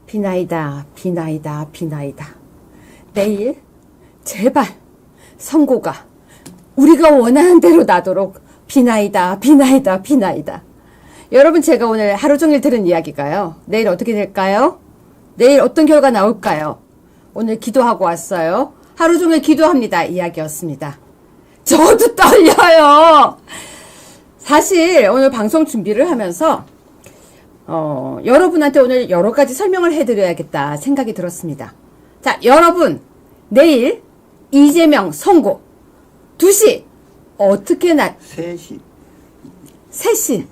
비나이다, 비나이다, 비나이다. 내일 제발 선고가 우리가 원하는 대로 나도록 비나이다, 비나이다, 비나이다. 여러분, 제가 오늘 하루 종일 들은 이야기가요. 내일 어떻게 될까요? 내일 어떤 결과 나올까요? 오늘 기도하고 왔어요. 하루 종일 기도합니다. 이야기였습니다. 저도 떨려요. 사실 오늘 방송 준비를 하면서 여러분한테 오늘 여러 가지 설명을 해드려야겠다 생각이 들었습니다. 자, 여러분, 내일 이재명 선고 2시 어떻게 3시. 3시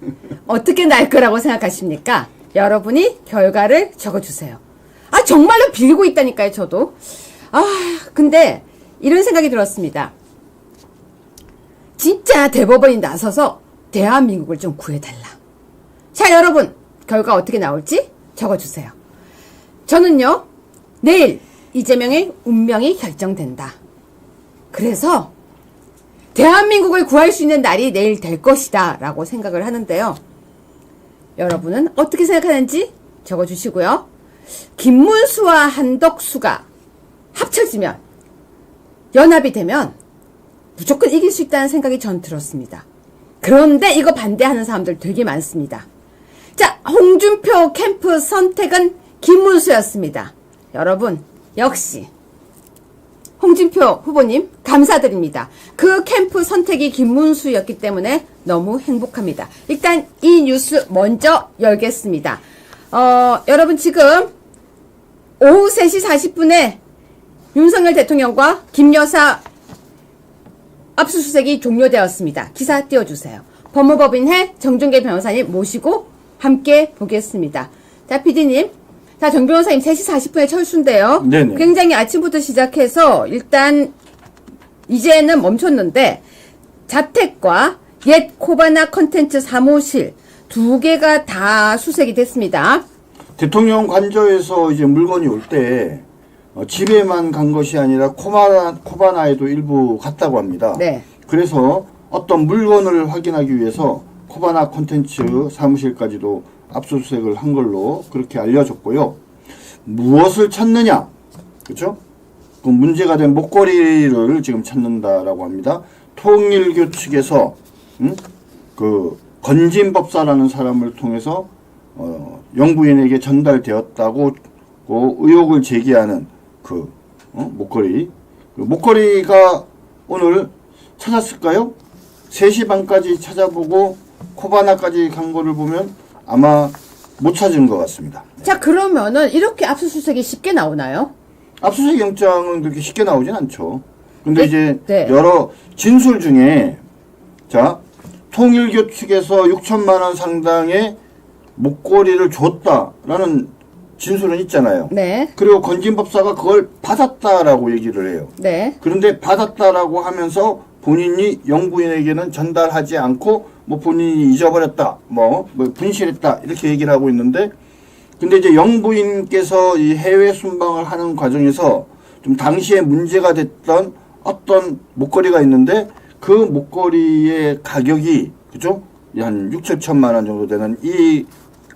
어떻게 날 거라고 생각하십니까? 여러분이 결과를 적어주세요. 아, 정말로 빌고 있다니까요, 저도. 근데 이런 생각이 들었습니다. 진짜 대법원이 나서서 대한민국을 좀 구해달라. 자, 여러분, 결과 어떻게 나올지 적어주세요. 저는요, 내일 이재명의 운명이 결정된다. 그래서 대한민국을 구할 수 있는 날이 내일 될 것이다 라고 생각을 하는데요. 여러분은 어떻게 생각하는지 적어주시고요. 김문수와 한덕수가 합쳐지면, 연합이 되면 무조건 이길 수 있다는 생각이 전 들었습니다. 그런데 이거 반대하는 사람들 되게 많습니다. 자, 홍준표 캠프 선택은 김문수였습니다. 여러분, 역시 홍준표 후보님 감사드립니다. 그 캠프 선택이 김문수였기 때문에 너무 행복합니다. 일단 이 뉴스 먼저 열겠습니다. 여러분, 지금 오후 3시 40분에 윤석열 대통령과 김 여사 압수수색이 종료되었습니다. 기사 띄워주세요. 법무법인회 정준계 변호사님 모시고 함께 보겠습니다. 자, PD님. 자, 정 변호사님 3시 40분에 철수인데요. 네네. 굉장히 아침부터 시작해서 일단 이제는 멈췄는데 자택과 옛 코바나 컨텐츠 사무실 2개가 다 수색이 됐습니다. 대통령 관저에서 이제 물건이 올 때 집에만 간 것이 아니라 코바나에도 일부 갔다고 합니다. 네. 그래서 어떤 물건을 확인하기 위해서 코바나 콘텐츠 사무실까지도 압수수색을 한 걸로 그렇게 알려졌고요. 무엇을 찾느냐? 그렇죠? 그 문제가 된 목걸이를 지금 찾는다라고 합니다. 통일교 측에서 그 건진법사라는 사람을 통해서 영부인에게 전달되었다고 의혹을 제기하는 그 목걸이. 그 목걸이가 오늘 찾았을까요? 3시 반까지 찾아보고 코바나까지 간 거를 보면 아마 못 찾은 것 같습니다. 자, 그러면은 이렇게 압수수색이 쉽게 나오나요? 압수수색 영장은 그렇게 쉽게 나오진 않죠. 근데 네? 이제 네. 여러 진술 중에 자, 통일교 측에서 6천만 원 상당의 목걸이를 줬다라는 진술은 있잖아요. 네. 그리고 건진법사가 그걸 받았다라고 얘기를 해요. 네. 그런데 받았다라고 하면서 본인이 영부인에게는 전달하지 않고 뭐 본인이 잊어버렸다, 뭐 분실했다 이렇게 얘기를 하고 있는데, 근데 이제 영부인께서 이 해외 순방을 하는 과정에서 좀 당시에 문제가 됐던 어떤 목걸이가 있는데 그 목걸이의 가격이 그죠? 한 6천만 원 정도 되는 이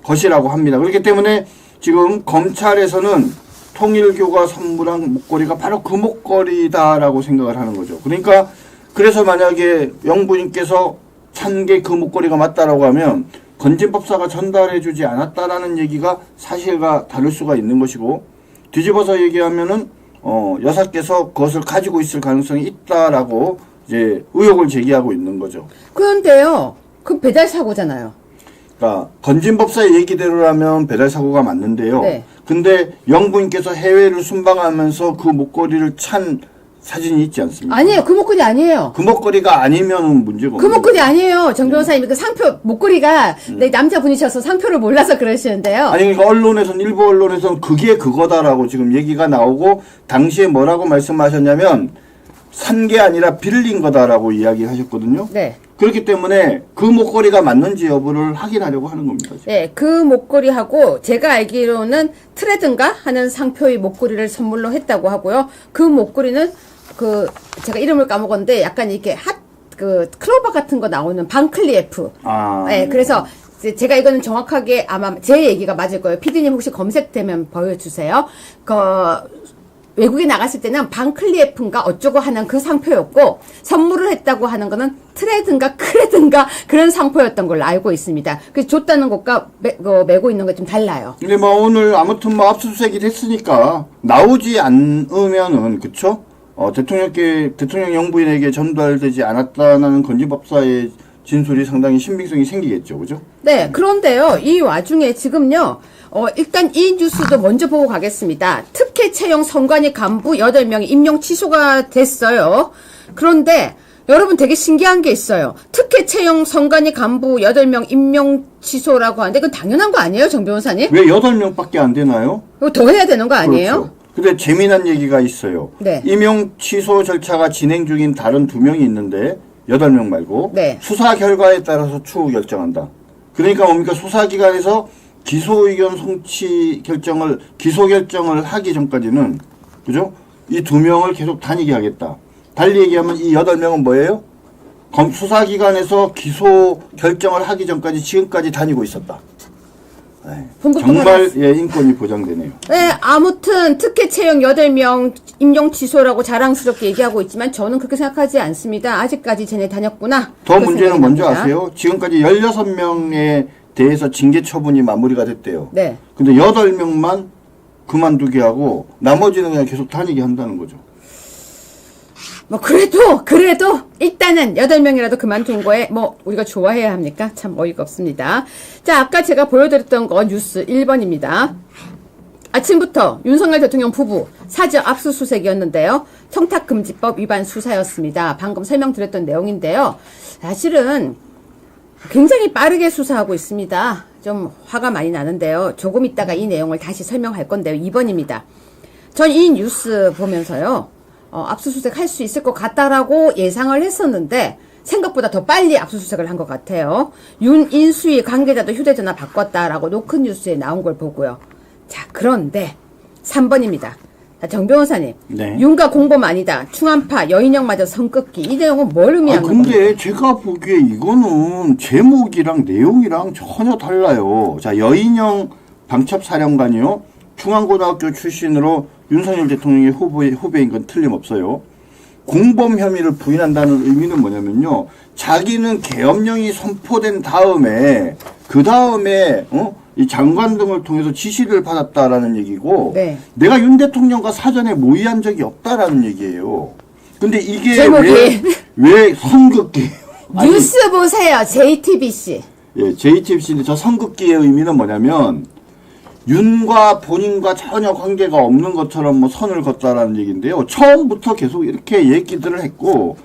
것이라고 합니다. 그렇기 때문에 지금 검찰에서는 통일교가 선물한 목걸이가 바로 그 목걸이다라고 생각을 하는 거죠. 그러니까 그래서 만약에 영부인께서 찬 게 그 목걸이가 맞다라고 하면 건진법사가 전달해주지 않았다라는 얘기가 사실과 다를 수가 있는 것이고, 뒤집어서 얘기하면은 여사께서 그것을 가지고 있을 가능성이 있다라고 이제 의혹을 제기하고 있는 거죠. 그런데요, 그 배달 사고잖아요. 그러니까 건진법사의 얘기대로라면 배달 사고가 맞는데요. 네. 근데 영부인께서 해외를 순방하면서 그 목걸이를 찬 사진이 있지 않습니까? 아니에요. 그 목걸이 아니에요. 그 목걸이가 아니면 문제가 그 없는 목걸이 거죠. 아니에요. 정 변호사님, 그 상표, 목걸이가 네, 남자분이셔서 상표를 몰라서 그러시는데요. 아니, 그러니까 언론에서는, 일부 언론에서는 그게 그거다라고 지금 얘기가 나오고, 당시에 뭐라고 말씀하셨냐면, 산 게 아니라 빌린 거다라고 이야기하셨거든요. 네. 그렇기 때문에 그 목걸이가 맞는지 여부를 확인하려고 하는 겁니다. 지금. 네, 그 목걸이하고 제가 알기로는 트레든가 하는 상표의 목걸이를 선물로 했다고 하고요. 그 목걸이는 제가 이름을 까먹었는데 약간 이렇게 클로버 같은 거 나오는 방클리에프. 아. 네, 그래서 제가 이거는 정확하게 아마 제 얘기가 맞을 거예요. 피디님 혹시 검색되면 보여주세요. 외국에 나갔을 때는 방클리에프인가 어쩌고 하는 그 상표였고, 선물을 했다고 하는 거는 트레든가 크레든가 그런 상표였던 걸로 알고 있습니다. 그래서 줬다는 것과 메고 있는 거 좀 달라요. 근데 뭐 오늘 아무튼 뭐 압수수색이 됐으니까 나오지 않으면은, 그쵸? 대통령 영부인에게 전달되지 않았다는 건지법사의 진술이 상당히 신빙성이 생기겠죠. 그죠? 네, 그런데요, 이 와중에 지금요, 일단 이 뉴스도 먼저 보고 가겠습니다. 특혜 채용 선관위 간부 8명이 임용 취소가 됐어요. 그런데 여러분 되게 신기한 게 있어요. 특혜 채용 선관위 간부 8명 임용 취소라고 하는데 그건 당연한 거 아니에요, 정 변호사님? 왜 8명밖에 안 되나요? 이거 더 해야 되는 거 아니에요? 그렇죠. 근데 재미난 얘기가 있어요. 네. 임용 취소 절차가 진행 중인 다른 2명이 있는데 8명 말고 네. 수사 결과에 따라서 추후 결정한다. 그러니까 뭡니까? 수사기관에서 기소 의견 송치 결정을 기소 결정을 하기 전까지는, 그죠? 이 2명을 계속 다니게 하겠다. 달리 얘기하면 이 8명은 뭐예요? 수사기관에서 기소 결정을 하기 전까지 지금까지 다니고 있었다. 정말 인권이 보장되네요. 네, 아무튼 특혜 채용 8명 임용 취소라고 자랑스럽게 얘기하고 있지만 저는 그렇게 생각하지 않습니다. 아직까지 쟤네 다녔구나. 더 문제는 뭔지 아세요? 지금까지 16명에 대해서 징계 처분이 마무리가 됐대요. 네. 근데 8명만 그만두게 하고 나머지는 그냥 계속 다니게 한다는 거죠. 뭐 그래도 일단은 8명이라도 그만둔 거에 뭐 우리가 좋아해야 합니까? 참 어이가 없습니다. 자, 아까 제가 보여드렸던 거 뉴스 1번입니다. 아침부터 윤석열 대통령 부부 사저 압수수색이었는데요. 청탁금지법 위반 수사였습니다. 방금 설명드렸던 내용인데요. 사실은 굉장히 빠르게 수사하고 있습니다. 좀 화가 많이 나는데요. 조금 있다가 이 내용을 다시 설명할 건데요. 2번입니다. 전 이 뉴스 보면서요. 압수수색 할 수 있을 것 같다라고 예상을 했었는데 생각보다 더 빨리 압수수색을 한 것 같아요. 윤인수위 관계자도 휴대전화 바꿨다라고 노큰 뉴스에 나온 걸 보고요. 자, 그런데 3번입니다. 자, 정 변호사님. 네. 윤가 공범 아니다. 충암파 여인형마저 선긋기. 이 내용은 뭘 의미하는 겁니까? 근데 제가 보기에 이거는 제목이랑 내용이랑 전혀 달라요. 자, 여인형 방첩사령관이요. 중앙고등학교 출신으로 윤석열 대통령의 후배인 건 틀림없어요. 공범 혐의를 부인한다는 의미는 뭐냐면요. 자기는 계엄령이 선포된 다음에 이 장관 등을 통해서 지시를 받았다라는 얘기고, 네. 내가 윤 대통령과 사전에 모의한 적이 없다라는 얘기예요. 근데 이게 제목이 왜 선긋기? 뉴스 보세요. JTBC. 예, JTBC인데 저 선긋기의 의미는 뭐냐면 윤과 본인과 전혀 관계가 없는 것처럼 뭐 선을 걷다라는 얘기인데요. 처음부터 계속 이렇게 얘기들을 했고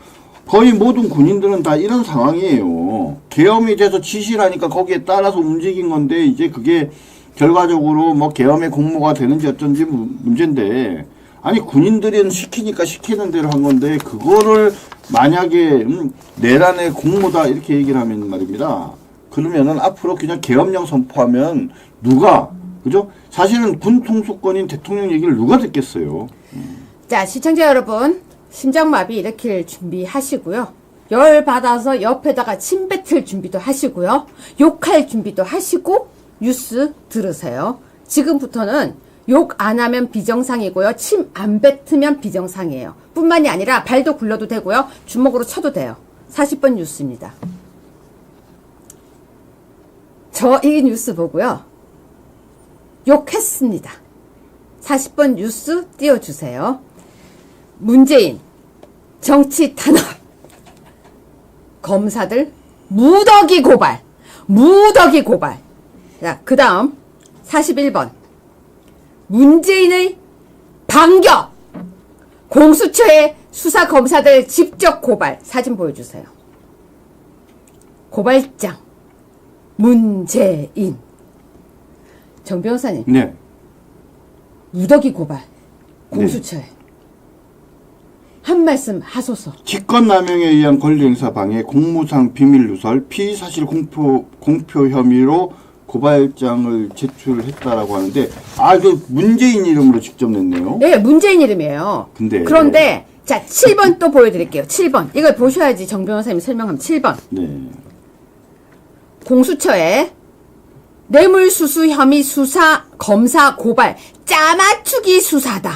거의 모든 군인들은 다 이런 상황이에요. 계엄이 돼서 지시를 하니까 거기에 따라서 움직인 건데 이제 그게 결과적으로 뭐 계엄의 공모가 되는지 어쩐지 문제인데, 아니 군인들은 시키니까 시키는 대로 한 건데 그거를 만약에 내란의 공모다 이렇게 얘기를 하면 말입니다. 그러면은 앞으로 그냥 계엄령 선포하면 누가, 그죠? 사실은 군 통수권인 대통령 얘기를 누가 듣겠어요. 자, 시청자 여러분, 심장마비 일으킬 준비하시고요. 열 받아서 옆에다가 침 뱉을 준비도 하시고요. 욕할 준비도 하시고 뉴스 들으세요. 지금부터는 욕 안 하면 비정상이고요. 침 안 뱉으면 비정상이에요. 뿐만이 아니라 발도 굴려도 되고요. 주먹으로 쳐도 돼요. 40번 뉴스입니다. 저 이 뉴스 보고요. 욕했습니다. 40번 뉴스 띄워주세요. 문재인 정치 탄압, 검사들 무더기 고발. 자, 그 다음 41번 문재인의 반격, 공수처의 수사 검사들 직접 고발. 사진 보여주세요. 고발장 문재인. 정 변호사님. 네. 무더기 고발 공수처에. 네. 한 말씀 하소서. 직권남용에 의한 권리행사 방해, 공무상 비밀 누설, 피의사실 공표 혐의로 고발장을 제출했다라고 하는데, 그 문재인 이름으로 직접 냈네요. 네, 문재인 이름이에요. 그런데 자, 7번 또 보여드릴게요. 7번. 이걸 보셔야지 정 변호사님이 설명하면 7번. 네. 공수처에 뇌물수수 혐의 수사, 검사, 고발, 짜맞추기 수사다.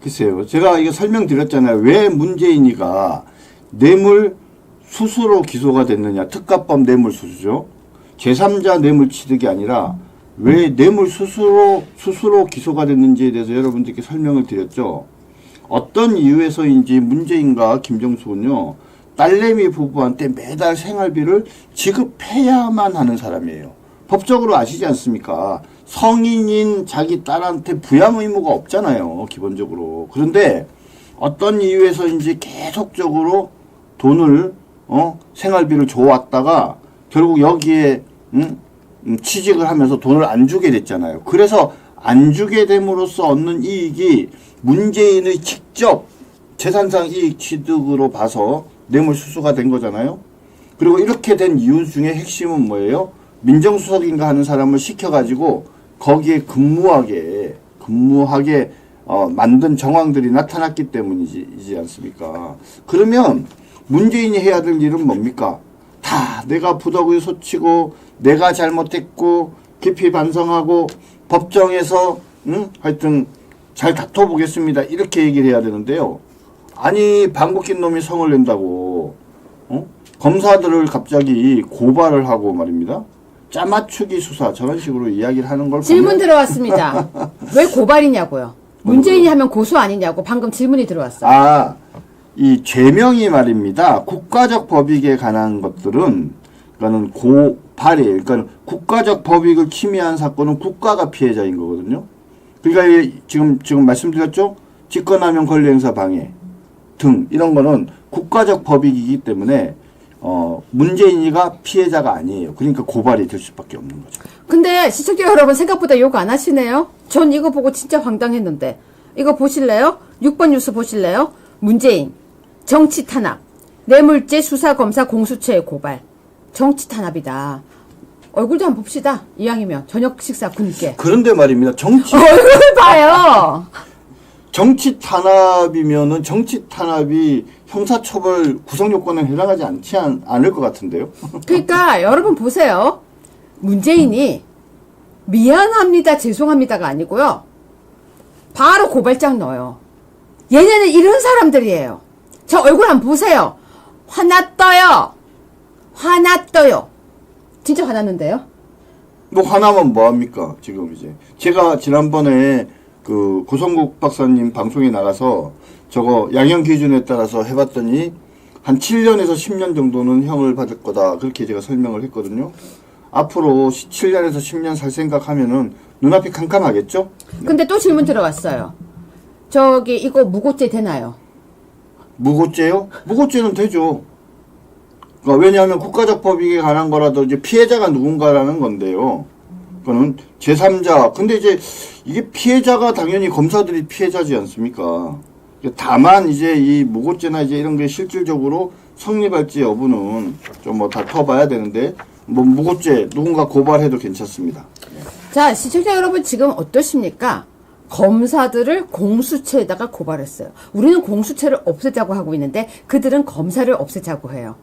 글쎄요. 제가 이거 설명드렸잖아요. 왜 문재인이가 뇌물 수수로 기소가 됐느냐. 특가법 뇌물 수수죠. 제3자 뇌물 취득이 아니라 왜 뇌물 수수로 기소가 됐는지에 대해서 여러분들께 설명을 드렸죠. 어떤 이유에서인지 문재인과 김정숙은요, 딸내미 부부한테 매달 생활비를 지급해야만 하는 사람이에요. 법적으로 아시지 않습니까? 성인인 자기 딸한테 부양 의무가 없잖아요, 기본적으로. 그런데 어떤 이유에서인지 계속적으로 돈을, 생활비를 줘왔다가 결국 여기에, 취직을 하면서 돈을 안 주게 됐잖아요. 그래서 안 주게 됨으로써 얻는 이익이 문재인의 직접 재산상 이익 취득으로 봐서 뇌물수수가 된 거잖아요. 그리고 이렇게 된 이유 중에 핵심은 뭐예요? 민정수석인가 하는 사람을 시켜가지고 거기에 근무하게 만든 정황들이 나타났기 때문이지 않습니까? 그러면 문재인이 해야 될 일은 뭡니까? 다 내가 부덕의소치고 내가 잘못했고 깊이 반성하고 법정에서 하여튼 잘 다퉈보겠습니다. 이렇게 얘기를 해야 되는데요. 아니 방귀 낀 놈이 성을 낸다고 검사들을 갑자기 고발을 하고 말입니다. 짜맞추기 수사 저런 식으로 이야기를 하는 걸 질문 보면 들어왔습니다. 왜 고발이냐고요. 문재인이 하면 고소 아니냐고 방금 질문이 들어왔어요. 아, 이 죄명이 말입니다. 국가적 법익에 관한 것들은 그러니까는 고발이에요. 그러니까 국가적 법익을 침해한 사건은 국가가 피해자인 거거든요. 그러니까 지금 말씀드렸죠? 직권남용 권리행사 방해 등 이런 거는 국가적 법익이기 때문에 문재인이가 피해자가 아니에요. 그러니까 고발이 될 수밖에 없는 거죠. 근데 시청자 여러분 생각보다 욕 안 하시네요. 전 이거 보고 진짜 황당했는데. 이거 보실래요? 6번 뉴스 보실래요? 문재인 정치 탄압 뇌물죄 수사 검사 공수처에 고발. 정치 탄압이다. 얼굴도 한번 봅시다. 이왕이면 저녁 식사 굶게. 그런데 말입니다. 얼굴 봐요. 정치 탄압이면은 정치 탄압이 형사처벌 구성요건에 해당하지 않을 것 같은데요. 그러니까 여러분 보세요. 문재인이 미안합니다, 죄송합니다가 아니고요. 바로 고발장 넣어요. 얘네는 이런 사람들이에요. 저 얼굴 한번 보세요. 화났어요. 화났어요. 진짜 화났는데요. 뭐 화나면 뭐합니까? 지금 이제 제가 지난번에 그 고성국 박사님 방송에 나가서 저거 양형 기준에 따라서 해봤더니 한 7년에서 10년 정도는 형을 받을 거다. 그렇게 제가 설명을 했거든요. 앞으로 7년에서 10년 살 생각하면은 눈앞이 캄캄하겠죠? 근데 또 질문 들어왔어요. 저기 이거 무고죄 되나요? 무고죄요? 무고죄는 되죠. 그러니까 왜냐하면 국가적 법익에 관한 거라도 이제 피해자가 누군가라는 건데요. 그거는 제3자. 근데 이제 이게 피해자가 당연히 검사들이 피해자지 않습니까? 다만 이제 이 무고죄나 이제 이런 게 실질적으로 성립할지 여부는 좀 뭐 다퉈봐야 되는데 뭐 무고죄 누군가 고발해도 괜찮습니다. 자, 시청자 여러분 지금 어떠십니까? 검사들을 공수처에다가 고발했어요. 우리는 공수처를 없애자고 하고 있는데 그들은 검사를 없애자고 해요.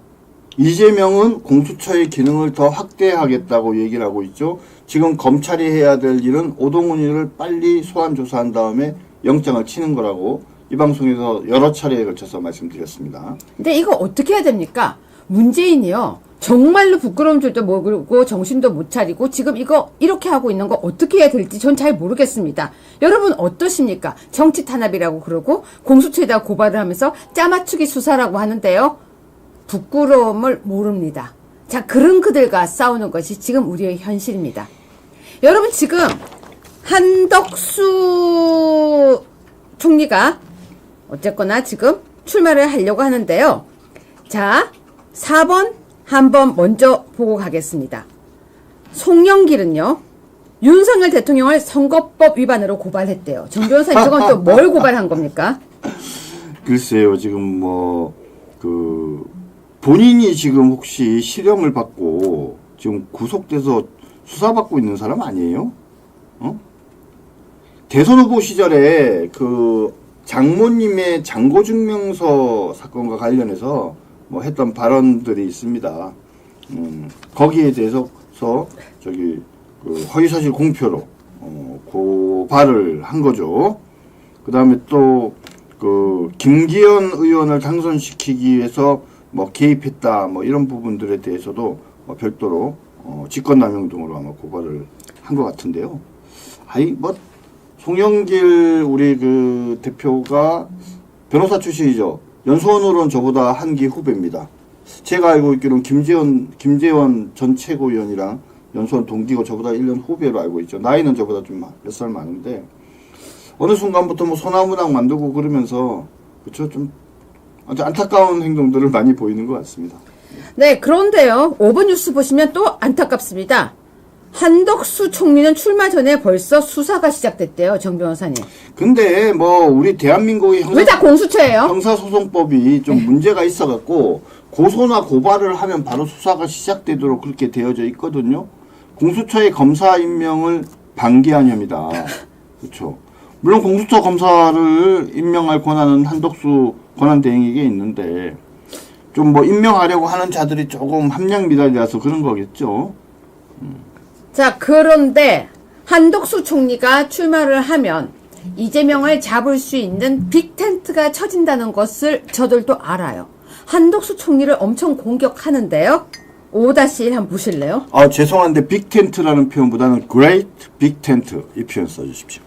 이재명은 공수처의 기능을 더 확대하겠다고 얘기를 하고 있죠. 지금 검찰이 해야 될 일은 오동훈이를 빨리 소환 조사한 다음에 영장을 치는 거라고 이 방송에서 여러 차례에 걸쳐서 말씀드렸습니다. 근데 이거 어떻게 해야 됩니까? 문재인이요. 정말로 부끄러운 줄도 모르고 정신도 못 차리고 지금 이거 이렇게 하고 있는 거 어떻게 해야 될지 전 잘 모르겠습니다. 여러분 어떠십니까? 정치 탄압이라고 그러고 공수처에다 고발을 하면서 짜맞추기 수사라고 하는데요. 부끄러움을 모릅니다. 자, 그런 그들과 싸우는 것이 지금 우리의 현실입니다. 여러분 지금 한덕수 총리가 어쨌거나 지금 출마를 하려고 하는데요. 자, 4번 한번 먼저 보고 가겠습니다. 송영길은요. 윤석열 대통령을 선거법 위반으로 고발했대요. 정 변호사님 저건 또 뭘 고발한 겁니까? 글쎄요. 지금 본인이 지금 혹시 실형을 받고 지금 구속돼서 수사받고 있는 사람 아니에요? 대선 후보 시절에 그 장모님의 장고증명서 사건과 관련해서 뭐 했던 발언들이 있습니다. 거기에 대해서 저기 그 허위사실 공표로 고발을 한 거죠. 그 다음에 또 그 김기현 의원을 당선시키기 위해서 뭐 개입했다 뭐 이런 부분들에 대해서도 별도로 직권남용 등으로 아마 고발을 한 것 같은데요. 뭐 송영길 우리 그 대표가 변호사 출신이죠. 연수원으로는 저보다 한 기 후배입니다. 제가 알고 있기로는 김재원 전 최고위원이랑 연수원 동기고 저보다 1년 후배로 알고 있죠. 나이는 저보다 좀 몇 살 많은데 어느 순간부터 뭐 소나무당 만들고 그러면서 그쵸 좀 아주 안타까운 행동들을 많이 보이는 것 같습니다. 네, 그런데요. 5번 뉴스 보시면 또 안타깝습니다. 한덕수 총리는 출마 전에 벌써 수사가 시작됐대요. 정 변호사님. 근데 뭐 우리 대한민국의 왜 다 공수처예요? 형사소송법이 좀 문제가 있어갖고 고소나 고발을 하면 바로 수사가 시작되도록 그렇게 되어져 있거든요. 공수처의 검사 임명을 방기한 혐의다. 그렇죠. 물론 공수처 검사를 임명할 권한은 한덕수 권한대행에게 있는데 좀 뭐 임명하려고 하는 자들이 조금 함량 미달이라서 그런 거겠죠. 자, 그런데 한덕수 총리가 출마를 하면 이재명을 잡을 수 있는 빅텐트가 쳐진다는 것을 저들도 알아요. 한덕수 총리를 엄청 공격하는데요. 5-1 한번 보실래요? 아, 죄송한데 빅텐트라는 표현보다는 great big tent 이 표현 써주십시오.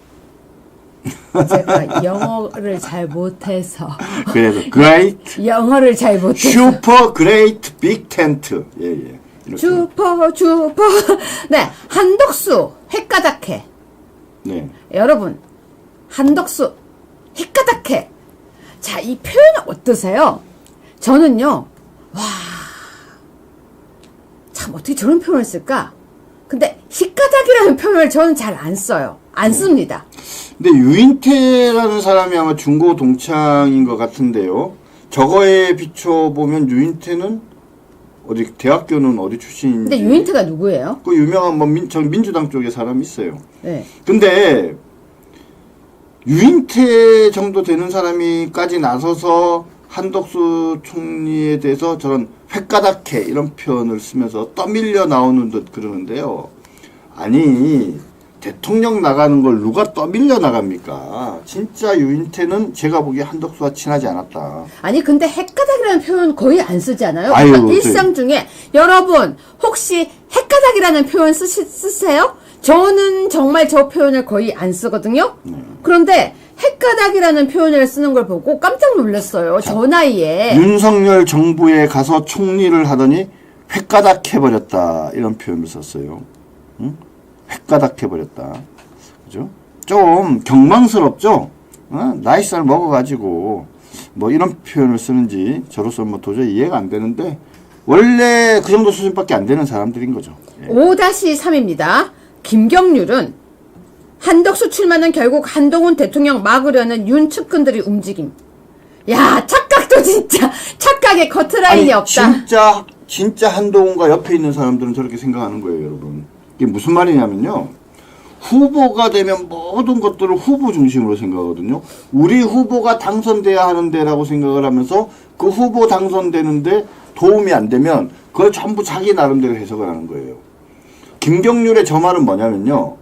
제가 영어를 잘 못해서. 그래서 great 영어를 잘 못해서. super great big tent. 예. 이렇게. 슈퍼. 네, 한덕수 헷가닥해. 네. 여러분, 한덕수 헷가닥해. 자, 이 표현은 어떠세요? 저는요, 참 어떻게 저런 표현을 쓸까? 근데 헷가닥이라는 표현을 저는 잘 안 써요. 안 씁니다. 근데 유인태라는 사람이 아마 중고 동창인 것 같은데요. 저거에 비춰보면 유인태는 어디 대학교는 어디 출신인지. 근데 유인태가 누구예요? 그 유명한 뭐 민주당 쪽에 사람이 있어요. 네. 근데 유인태 정도 되는 사람이까지 나서서 한덕수 총리에 대해서 저런 획가닥해 이런 표현을 쓰면서 떠밀려 나오는 듯 그러는데요. 아니 대통령 나가는 걸 누가 떠밀려 나갑니까? 진짜 유인태는 제가 보기에 한덕수와 친하지 않았다. 아니 근데 헷가닥이라는 표현 거의 안 쓰잖아요. 아유, 그러니까 일상 중에 여러분 혹시 헷가닥이라는 표현 쓰세요? 저는 정말 저 표현을 거의 안 쓰거든요. 그런데 헷가닥이라는 표현을 쓰는 걸 보고 깜짝 놀랐어요. 저 나이에. 윤석열 정부에 가서 총리를 하더니 획가닥해버렸다 이런 표현을 썼어요. 응? 획가닥해버렸다. 그죠? 좀 경망스럽죠? 나이살 먹어가지고 뭐 이런 표현을 쓰는지 저로서 뭐 도저히 이해가 안 되는데 원래 그 정도 수준밖에 안 되는 사람들인 거죠. 예. 5-3입니다. 김경률은 한덕수 출마는 결국 한동훈 대통령 막으려는 윤 측근들이 움직임. 야, 착각도 진짜 착각의 커트라인이 없다. 진짜 한동훈과 옆에 있는 사람들은 저렇게 생각하는 거예요, 여러분. 이게 무슨 말이냐면요. 후보가 되면 모든 것들을 후보 중심으로 생각하거든요. 우리 후보가 당선돼야 하는데라고 생각을 하면서 그 후보 당선되는데 도움이 안 되면 그걸 전부 자기 나름대로 해석을 하는 거예요. 김경률의 저 말은 뭐냐면요.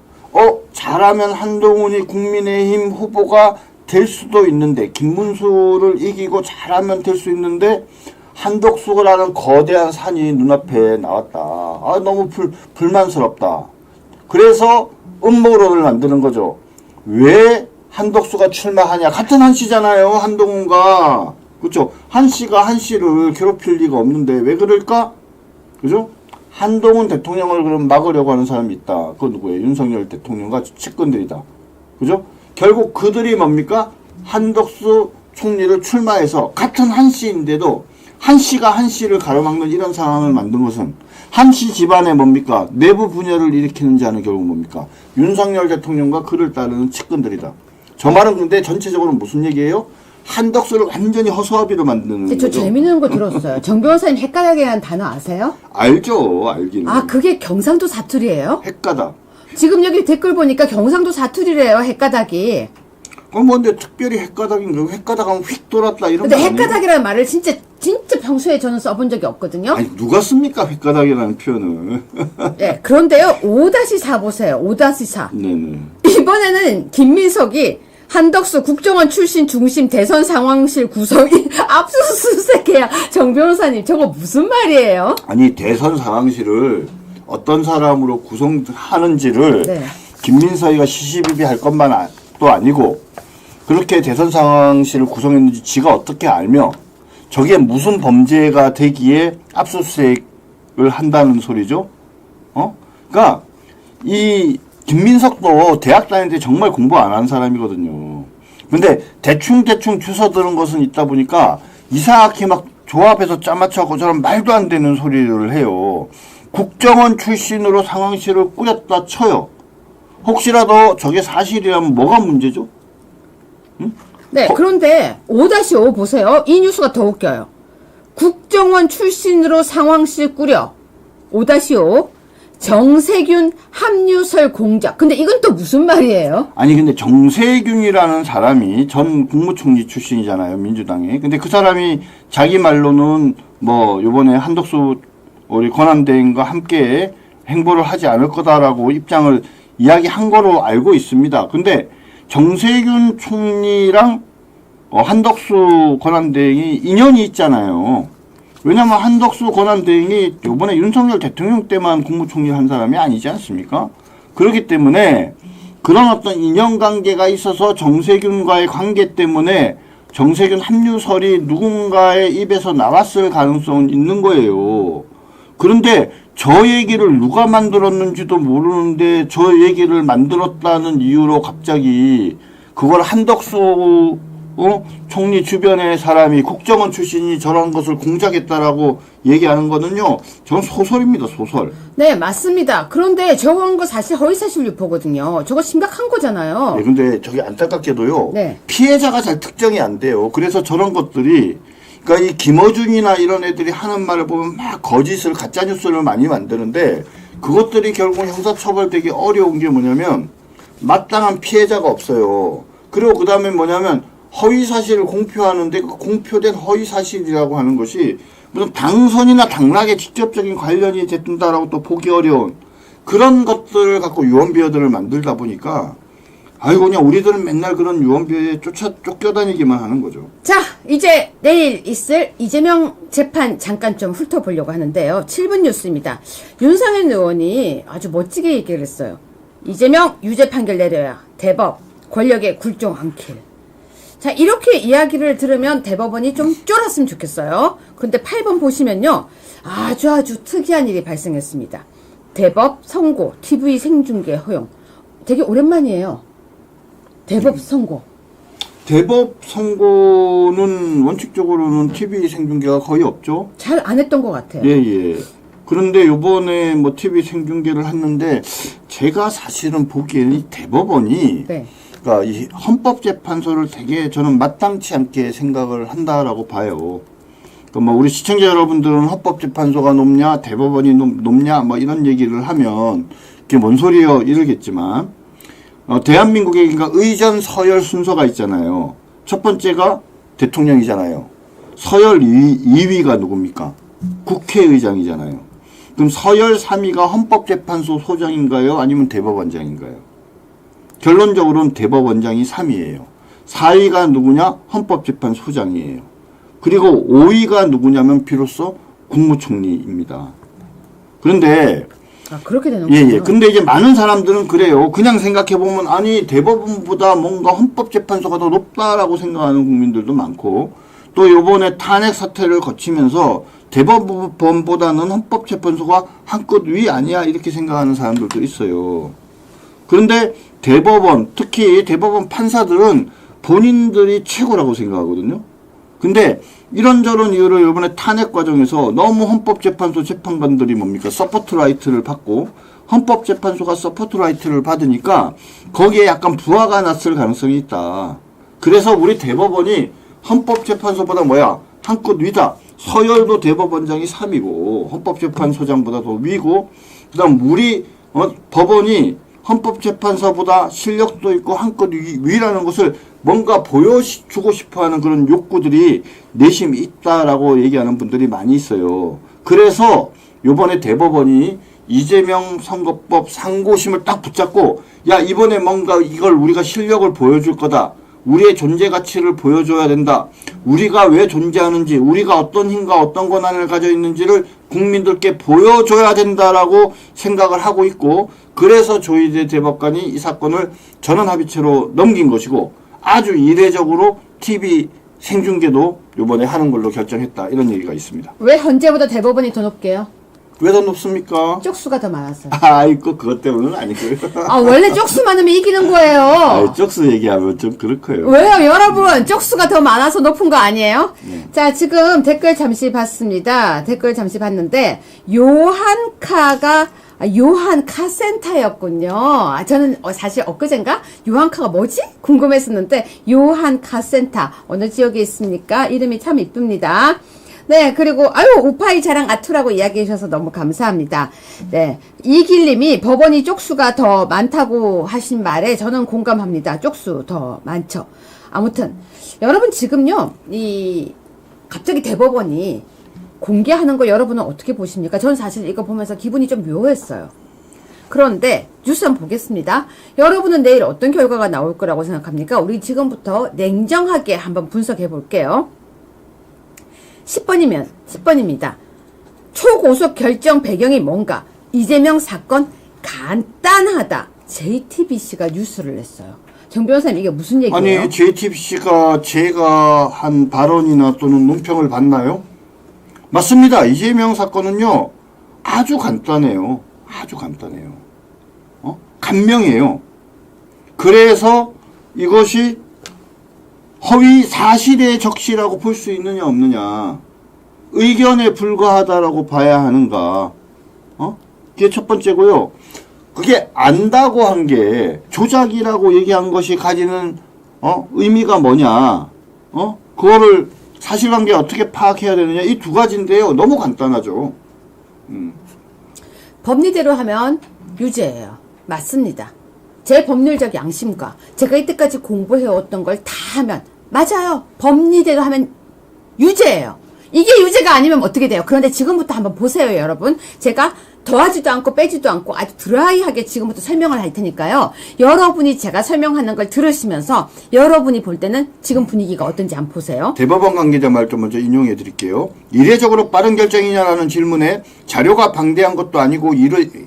잘하면 한동훈이 국민의힘 후보가 될 수도 있는데 김문수를 이기고 잘하면 될 수 있는데 한덕수라는 거대한 산이 눈앞에 나왔다. 너무 불만스럽다. 그래서 음모론을 만드는 거죠. 왜 한덕수가 출마하냐. 같은 한씨잖아요. 한동훈과. 그렇죠. 한씨가 한씨를 괴롭힐 리가 없는데 왜 그럴까? 그죠? 한동훈 대통령을 그럼 막으려고 하는 사람이 있다. 그건 누구예요? 윤석열 대통령과 측근들이다. 그죠? 결국 그들이 뭡니까? 한덕수 총리를 출마해서 같은 한씨인데도 한씨가 한씨를 가로막는 이런 상황을 만든 것은 한씨 집안의 뭡니까? 내부 분열을 일으키는지 하는 결국 뭡니까? 윤석열 대통령과 그를 따르는 측근들이다. 저 말은 근데 전체적으로 무슨 얘기예요? 한덕수를 완전히 허수아비로 만드는 저 거죠. 재밌는 거 들었어요. 정 변호사님 헷가닥이라는 단어 아세요? 알죠. 알기는. 아, 그게 경상도 사투리예요? 헷가닥. 지금 여기 댓글 보니까 경상도 사투리래요. 헷가닥이. 뭔데 특별히 헷가닥인가? 헷가닥하면 휙 돌았다 이런 근데 거 아니에요? 헷가닥이라는 말을 진짜 평소에 저는 써본 적이 없거든요. 아니 누가 씁니까 헷가닥이라는 표현을? 네, 그런데요. 5-4 보세요. 5-4. 네네. 이번에는 김민석이 한덕수 국정원 출신 중심 대선 상황실 구성이 압수수색해야 정 변호사님 저거 무슨 말이에요? 아니 대선 상황실을 어떤 사람으로 구성하는지를 네. 김민석이가 시시비비할 것만 또 아니고 그렇게 대선 상황실을 구성했는지 지가 어떻게 알며 저게 무슨 범죄가 되기에 압수수색을 한다는 소리죠? 그러니까 이 김민석도 대학 다닐 때 정말 공부 안 한 사람이거든요. 근데 대충 주워 들은 것은 있다 보니까 이상하게 막 조합해서 짜맞춰갖고 저런 말도 안 되는 소리를 해요. 국정원 출신으로 상황실을 꾸렸다 쳐요. 혹시라도 저게 사실이라면 뭐가 문제죠? 응? 네, 그런데 5-5 보세요. 이 뉴스가 더 웃겨요. 국정원 출신으로 상황실 꾸려 5-5 정세균 합류설 공작. 근데 이건 또 무슨 말이에요? 아니 근데 정세균이라는 사람이 전 국무총리 출신이잖아요, 민주당에. 근데 그 사람이 자기 말로는 뭐 요번에 한덕수 우리 권한대행과 함께 행보를 하지 않을 거다라고 입장을 이야기한 거로 알고 있습니다. 근데 정세균 총리랑 한덕수 권한대행이 인연이 있잖아요. 왜냐면 한덕수 권한대행이 이번에 윤석열 대통령 때만 국무총리 한 사람이 아니지 않습니까? 그렇기 때문에 그런 어떤 인연관계가 있어서 정세균과의 관계 때문에 정세균 합류설이 누군가의 입에서 나왔을 가능성은 있는 거예요. 그런데 저 얘기를 누가 만들었는지도 모르는데 저 얘기를 만들었다는 이유로 갑자기 그걸 한덕수 총리 주변의 사람이 국정원 출신이 저런 것을 공작했다라고 얘기하는 거는요. 저건 소설입니다. 소설. 네, 맞습니다. 그런데 저런 거 사실 허위사실 유포거든요. 저거 심각한 거잖아요. 네, 근데 저게 안타깝게도요. 네. 피해자가 잘 특정이 안 돼요. 그래서 저런 것들이 그러니까 이 김어준이나 이런 애들이 하는 말을 보면 막 거짓을 가짜뉴스를 많이 만드는데 그것들이 결국 형사처벌되기 어려운 게 뭐냐면 마땅한 피해자가 없어요. 그리고 그 다음에 뭐냐면 허위사실을 공표하는데 그 공표된 허위사실이라고 하는 것이 무슨 당선이나 당락에 직접적인 관련이 된다라고 또 보기 어려운 그런 것들을 갖고 유언비어들을 만들다 보니까 아이고 그냥 우리들은 맨날 그런 유언비어에 쫓겨다니기만 하는 거죠. 자, 이제 내일 있을 이재명 재판 잠깐 좀 훑어보려고 하는데요. 7분 뉴스입니다. 윤상현 의원이 아주 멋지게 얘기를 했어요. 이재명 유죄 판결 내려야 대법 권력에 굴종 않길. 자, 이렇게 이야기를 들으면 대법원이 좀 쫄았으면 좋겠어요. 근데 8번 보시면요. 아주 특이한 일이 발생했습니다. 대법 선고, TV 생중계 허용. 되게 오랜만이에요. 대법 선고. 대법 선고는 원칙적으로는 TV 생중계가 거의 없죠. 잘 안 했던 것 같아요. 예. 그런데 요번에 뭐 TV 생중계를 했는데 제가 사실은 보기에는 이 대법원이 네. 그러니까 이 헌법재판소를 되게 저는 마땅치 않게 생각을 한다라고 봐요. 그러니까 뭐 우리 시청자 여러분들은 헌법재판소가 높냐, 대법원이 높냐, 뭐 이런 얘기를 하면 그게 뭔 소리요 이러겠지만, 대한민국에 그러니까 의전 서열 순서가 있잖아요. 첫 번째가 대통령이잖아요. 서열 2위가 누굽니까? 국회의장이잖아요. 그럼 서열 3위가 헌법재판소 소장인가요? 아니면 대법원장인가요? 결론적으로는 대법원장이 3위예요. 4위가 누구냐? 헌법재판소장이에요. 그리고 5위가 누구냐면 비로소 국무총리입니다. 그런데 그렇게 되는군요. 예. 근데 이제 많은 사람들은 그래요. 그냥 생각해보면 아니 대법원보다 뭔가 헌법재판소가 더 높다라고 생각하는 국민들도 많고 또 요번에 탄핵 사태를 거치면서 대법원보다는 헌법재판소가 한 끗 위 아니야 이렇게 생각하는 사람들도 있어요. 그런데 대법원, 특히 대법원 판사들은 본인들이 최고라고 생각하거든요. 근데 이런저런 이유로 이번에 탄핵 과정에서 너무 헌법재판소 재판관들이 뭡니까? 서포트라이트를 받고 헌법재판소가 서포트라이트를 받으니까 거기에 약간 부하가 났을 가능성이 있다. 그래서 우리 대법원이 헌법재판소보다 한 끗 위다. 서열도 대법원장이 3위고 헌법재판소장보다 더 위고 그다음 우리 법원이 헌법재판소보다 실력도 있고 한껏 위라는 것을 뭔가 보여주고 싶어하는 그런 욕구들이 내심이 있다라고 얘기하는 분들이 많이 있어요. 그래서 요번에 대법원이 이재명 선거법 상고심을 딱 붙잡고 야 이번에 뭔가 이걸 우리가 실력을 보여줄 거다. 우리의 존재 가치를 보여줘야 된다. 우리가 왜 존재하는지, 우리가 어떤 힘과 어떤 권한을 가져 있는지를 국민들께 보여줘야 된다라고 생각을 하고 있고, 그래서 조희대 대법관이 이 사건을 전원합의체로 넘긴 것이고, 아주 이례적으로 TV 생중계도 이번에 하는 걸로 결정했다. 이런 얘기가 있습니다. 왜 현재보다 대법원이 더 높게요? 왜 더 높습니까? 쪽수가 더 많았어요. 아이고, 그것 때문은 아니고요. 아, 원래 쪽수 많으면 이기는 거예요. 쪽수 얘기하면 좀 그렇고요. 왜요? 여러분, 쪽수가 더 많아서 높은 거 아니에요? 네. 자, 지금 댓글 잠시 봤습니다. 댓글 잠시 봤는데, 요한카가 요한카 센터였군요. 저는 사실 엊그젠가 요한카가 뭐지? 궁금했었는데, 요한카 센터. 어느 지역에 있습니까? 이름이 참 이쁩니다. 네, 그리고, 오파이 자랑 아투라고 이야기해 주셔서 너무 감사합니다. 네. 이길님이 법원이 쪽수가 더 많다고 하신 말에 저는 공감합니다. 쪽수 더 많죠. 아무튼, 여러분 지금요, 갑자기 대법원이 공개하는 거 여러분은 어떻게 보십니까? 저는 사실 이거 보면서 기분이 좀 묘했어요. 그런데, 뉴스 한번 보겠습니다. 여러분은 내일 어떤 결과가 나올 거라고 생각합니까? 우리 지금부터 냉정하게 한번 분석해 볼게요. 10번입니다. 초고속 결정 배경이 뭔가? 이재명 사건 간단하다. JTBC가 뉴스를 냈어요. 정 변호사님 이게 무슨 얘기예요? 아니 JTBC가 제가 한 발언이나 또는 논평을 봤나요? 맞습니다. 이재명 사건은요. 아주 간단해요. 아주 간단해요. 간명이에요. 그래서 이것이 허위 사실의 적시라고 볼 수 있느냐 없느냐, 의견에 불과하다라고 봐야 하는가, 그게 첫 번째고요. 그게 안다고 한 게 조작이라고 얘기한 것이 가지는 의미가 뭐냐, 그거를 사실관계 어떻게 파악해야 되느냐, 이 두 가지인데요. 너무 간단하죠. 법리대로 하면 유죄예요. 맞습니다. 제 법률적 양심과 제가 이때까지 공부해왔던 걸 다 하면 맞아요. 법리대로 하면 유죄예요. 이게 유죄가 아니면 어떻게 돼요? 그런데 지금부터 한번 보세요, 여러분. 제가 더하지도 않고 빼지도 않고 아주 드라이하게 지금부터 설명을 할 테니까요. 여러분이 제가 설명하는 걸 들으시면서 여러분이 볼 때는 지금 분위기가 어떤지 한번 보세요. 대법원 관계자 말 좀 먼저 인용해 드릴게요. 이례적으로 빠른 결정이냐라는 질문에 자료가 방대한 것도 아니고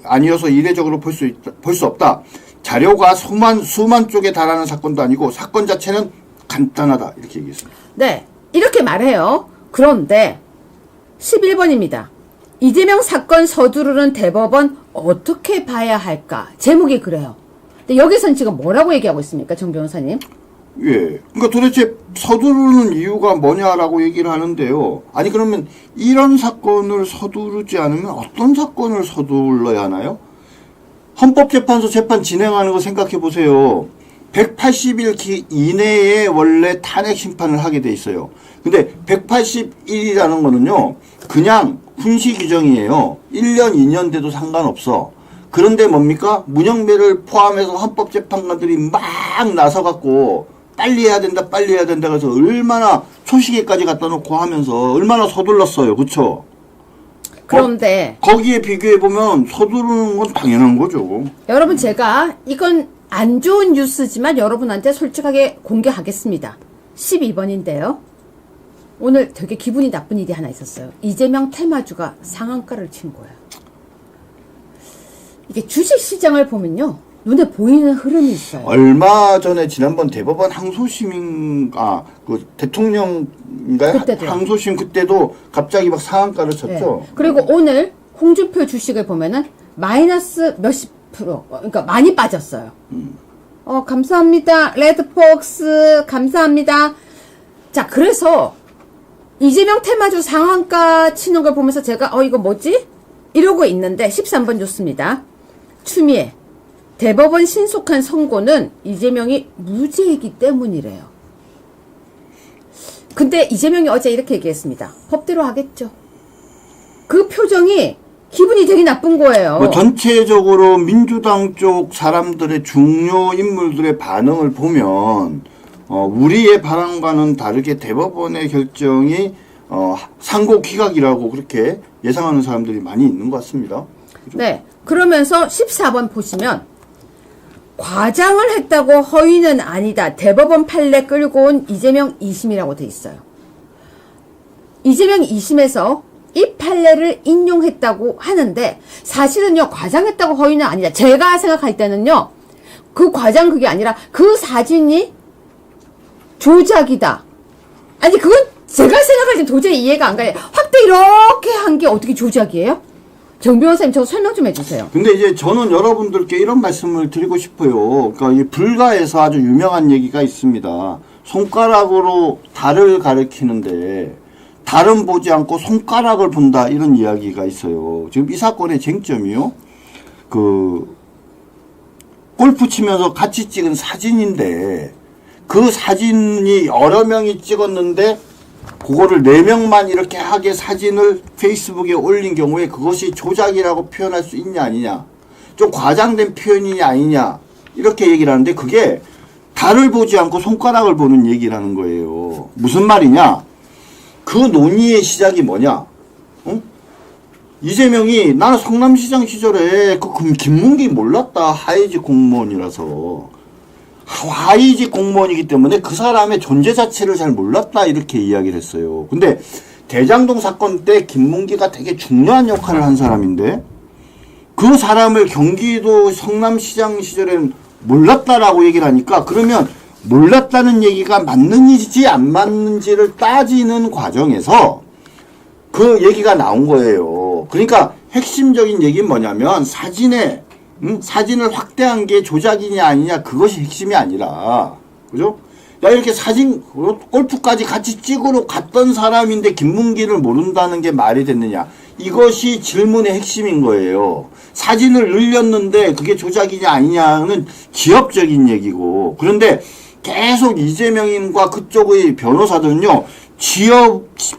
아니어서 이례적으로 볼 수 없다. 자료가 수만 쪽에 달하는 사건도 아니고 사건 자체는 간단하다. 이렇게 얘기했습니다. 네, 이렇게 말해요. 그런데 11번입니다. 이재명 사건 서두르는 대법원 어떻게 봐야 할까? 제목이 그래요. 근데 여기서는 지금 뭐라고 얘기하고 있습니까? 정 변호사님? 예. 그러니까 도대체 서두르는 이유가 뭐냐라고 얘기를 하는데요. 아니 그러면 이런 사건을 서두르지 않으면 어떤 사건을 서둘러야 하나요? 헌법재판소 재판 진행하는 거 생각해 보세요. 180일 이내에 원래 탄핵 심판을 하게 돼 있어요. 근데 180일이라는 거는요, 그냥 훈시 규정이에요. 1년, 2년 돼도 상관없어. 그런데 뭡니까? 문영배를 포함해서 헌법재판관들이 막 나서갖고 빨리 해야 된다, 빨리 해야 된다 그래서 얼마나 초시계까지 갖다 놓고 하면서 얼마나 서둘렀어요. 그쵸? 그런데 거기에 비교해보면 서두르는 건 당연한 거죠. 여러분 제가 이건 안 좋은 뉴스지만 여러분한테 솔직하게 공개하겠습니다. 12번인데요. 오늘 되게 기분이 나쁜 일이 하나 있었어요. 이재명 테마주가 상한가를 친 거예요. 이게 주식시장을 보면요. 눈에 보이는 흐름이 있어요. 얼마 전에 지난번 대법원 항소심인가 그 대통령인가요? 그때도요. 항소심 그때도 갑자기 막 상한가를 쳤죠. 네. 그리고 오늘 홍준표 주식을 보면은 마이너스 몇십 프로, 그러니까 많이 빠졌어요. 감사합니다. 레드폭스 감사합니다. 자, 그래서 이재명 테마주 상한가 치는 걸 보면서 제가 이거 뭐지? 이러고 있는데 13번 좋습니다. 추미애 대법원 신속한 선고는 이재명이 무죄이기 때문이래요. 근데 이재명이 어제 이렇게 얘기했습니다. 법대로 하겠죠. 그 표정이 기분이 되게 나쁜 거예요. 뭐 전체적으로 민주당 쪽 사람들의 중요 인물들의 반응을 보면 우리의 바람과는 다르게 대법원의 결정이 상고기각이라고 그렇게 예상하는 사람들이 많이 있는 것 같습니다. 그죠? 네. 그러면서 14번 보시면 과장을 했다고 허위는 아니다. 대법원 판례 끌고 온 이재명 2심이라고 돼 있어요. 이재명 2심에서 이 판례를 인용했다고 하는데 사실은요 과장했다고 허위는 아니다. 제가 생각할 때는요 그 과장 그게 아니라 그 사진이 조작이다. 아니 그건 제가 생각할 땐 도저히 이해가 안 가요. 확대 이렇게 한 게 어떻게 조작이에요? 정 변호사님 저 설명 좀 해주세요. 근데 이제 저는 여러분들께 이런 말씀을 드리고 싶어요. 그러니까 이 불가에서 아주 유명한 얘기가 있습니다. 손가락으로 달을 가리키는데 달은 보지 않고 손가락을 본다 이런 이야기가 있어요. 지금 이 사건의 쟁점이요. 골프 치면서 같이 찍은 사진인데 그 사진이 여러 명이 찍었는데 그거를 4명만 이렇게 하게 사진을 페이스북에 올린 경우에 그것이 조작이라고 표현할 수 있냐 아니냐, 좀 과장된 표현이냐 아니냐 이렇게 얘기를 하는데 그게 달을 보지 않고 손가락을 보는 얘기라는 거예요. 무슨 말이냐, 그 논의의 시작이 뭐냐, 응? 이재명이 나는 성남시장 시절에 그 김문기 몰랐다, 하이직 공무원이라서 하이직 공무원이기 때문에 그 사람의 존재 자체를 잘 몰랐다 이렇게 이야기를 했어요. 근데 대장동 사건 때 김문기가 되게 중요한 역할을 한 사람인데 그 사람을 경기도 성남시장 시절에는 몰랐다라고 얘기를 하니까 그러면 몰랐다는 얘기가 맞는지 안 맞는지를 따지는 과정에서 그 얘기가 나온 거예요. 그러니까 핵심적인 얘기는 뭐냐면 사진을 확대한 게 조작이냐 아니냐 그것이 핵심이 아니라, 그죠? 야, 이렇게 사진 골프까지 같이 찍으러 갔던 사람인데 김문기를 모른다는 게 말이 됐느냐, 이것이 질문의 핵심인 거예요. 사진을 늘렸는데 그게 조작이냐 아니냐는 지엽적인 얘기고, 그런데 계속 이재명인과 그쪽의 변호사들은요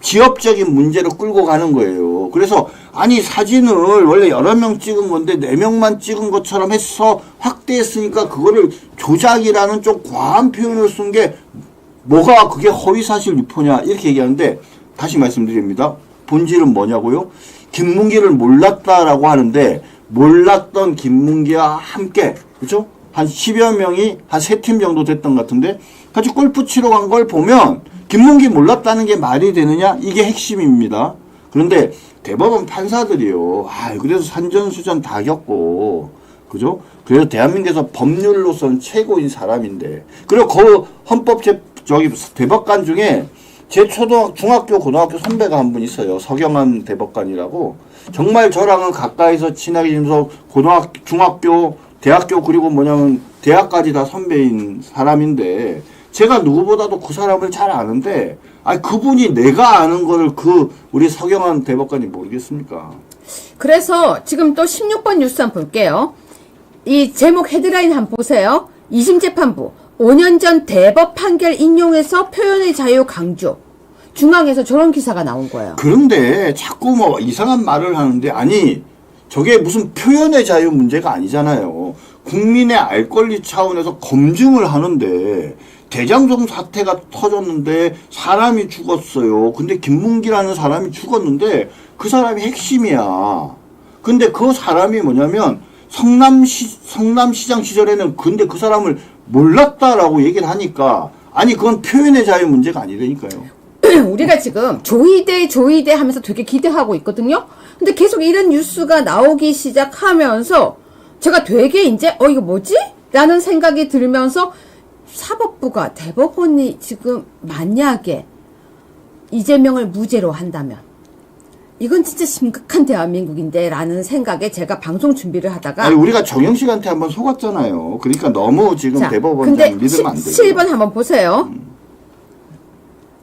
지엽적인 문제로 끌고 가는 거예요. 그래서 아니 사진을 원래 여러 명 찍은 건데 4명만 찍은 것처럼 해서 확대했으니까 그거를 조작이라는 좀 과한 표현을 쓴 게 뭐가 그게 허위사실 유포냐 이렇게 얘기하는데, 다시 말씀드립니다. 본질은 뭐냐고요? 김문기를 몰랐다라고 하는데 몰랐던 김문기와 함께, 그죠? 한 10여 명이 한 3팀 정도 됐던 것 같은데 같이 골프 치러 간 걸 보면 김문기 몰랐다는 게 말이 되느냐, 이게 핵심입니다. 그런데 대법원 판사들이요, 그래서 산전수전 다 겪고, 그죠? 그래서 대한민국에서 법률로서는 최고인 사람인데, 그리고 그 대법관 중에 제 중학교 고등학교 선배가 한 분 있어요. 서경환 대법관이라고. 정말 저랑은 가까이서 친하게 지내면서 중학교, 대학교, 그리고 대학까지 다 선배인 사람인데 제가 누구보다도 그 사람을 잘 아는데 그분이 내가 아는 거를 우리 서경환 대법관이 모르겠습니까? 그래서 지금 또 16번 뉴스 한번 볼게요. 이 제목 헤드라인 한번 보세요. 2심 재판부 5년 전 대법 판결 인용해서 표현의 자유 강조. 중앙에서 저런 기사가 나온 거예요. 그런데 자꾸 이상한 말을 하는데, 아니 저게 무슨 표현의 자유 문제가 아니잖아요. 국민의 알 권리 차원에서 검증을 하는데 대장동 사태가 터졌는데 사람이 죽었어요. 근데 김문기라는 사람이 죽었는데 그 사람이 핵심이야. 근데 그 사람이 뭐냐면 성남시장 시절에는 근데 그 사람을 몰랐다라고 얘기를 하니까, 아니 그건 표현의 자유 문제가 아니라니까요. 우리가 지금 조이대 하면서 되게 기대하고 있거든요. 근데 계속 이런 뉴스가 나오기 시작하면서 제가 되게 이제 이거 뭐지? 라는 생각이 들면서 사법부가, 대법원이 지금 만약에 이재명을 무죄로 한다면 이건 진짜 심각한 대한민국인데 라는 생각에 제가 방송 준비를 하다가, 우리가 정영식한테 한번 속았잖아요. 그러니까 너무 지금 대법원장 믿으면 안 돼요. 17번 한번 보세요.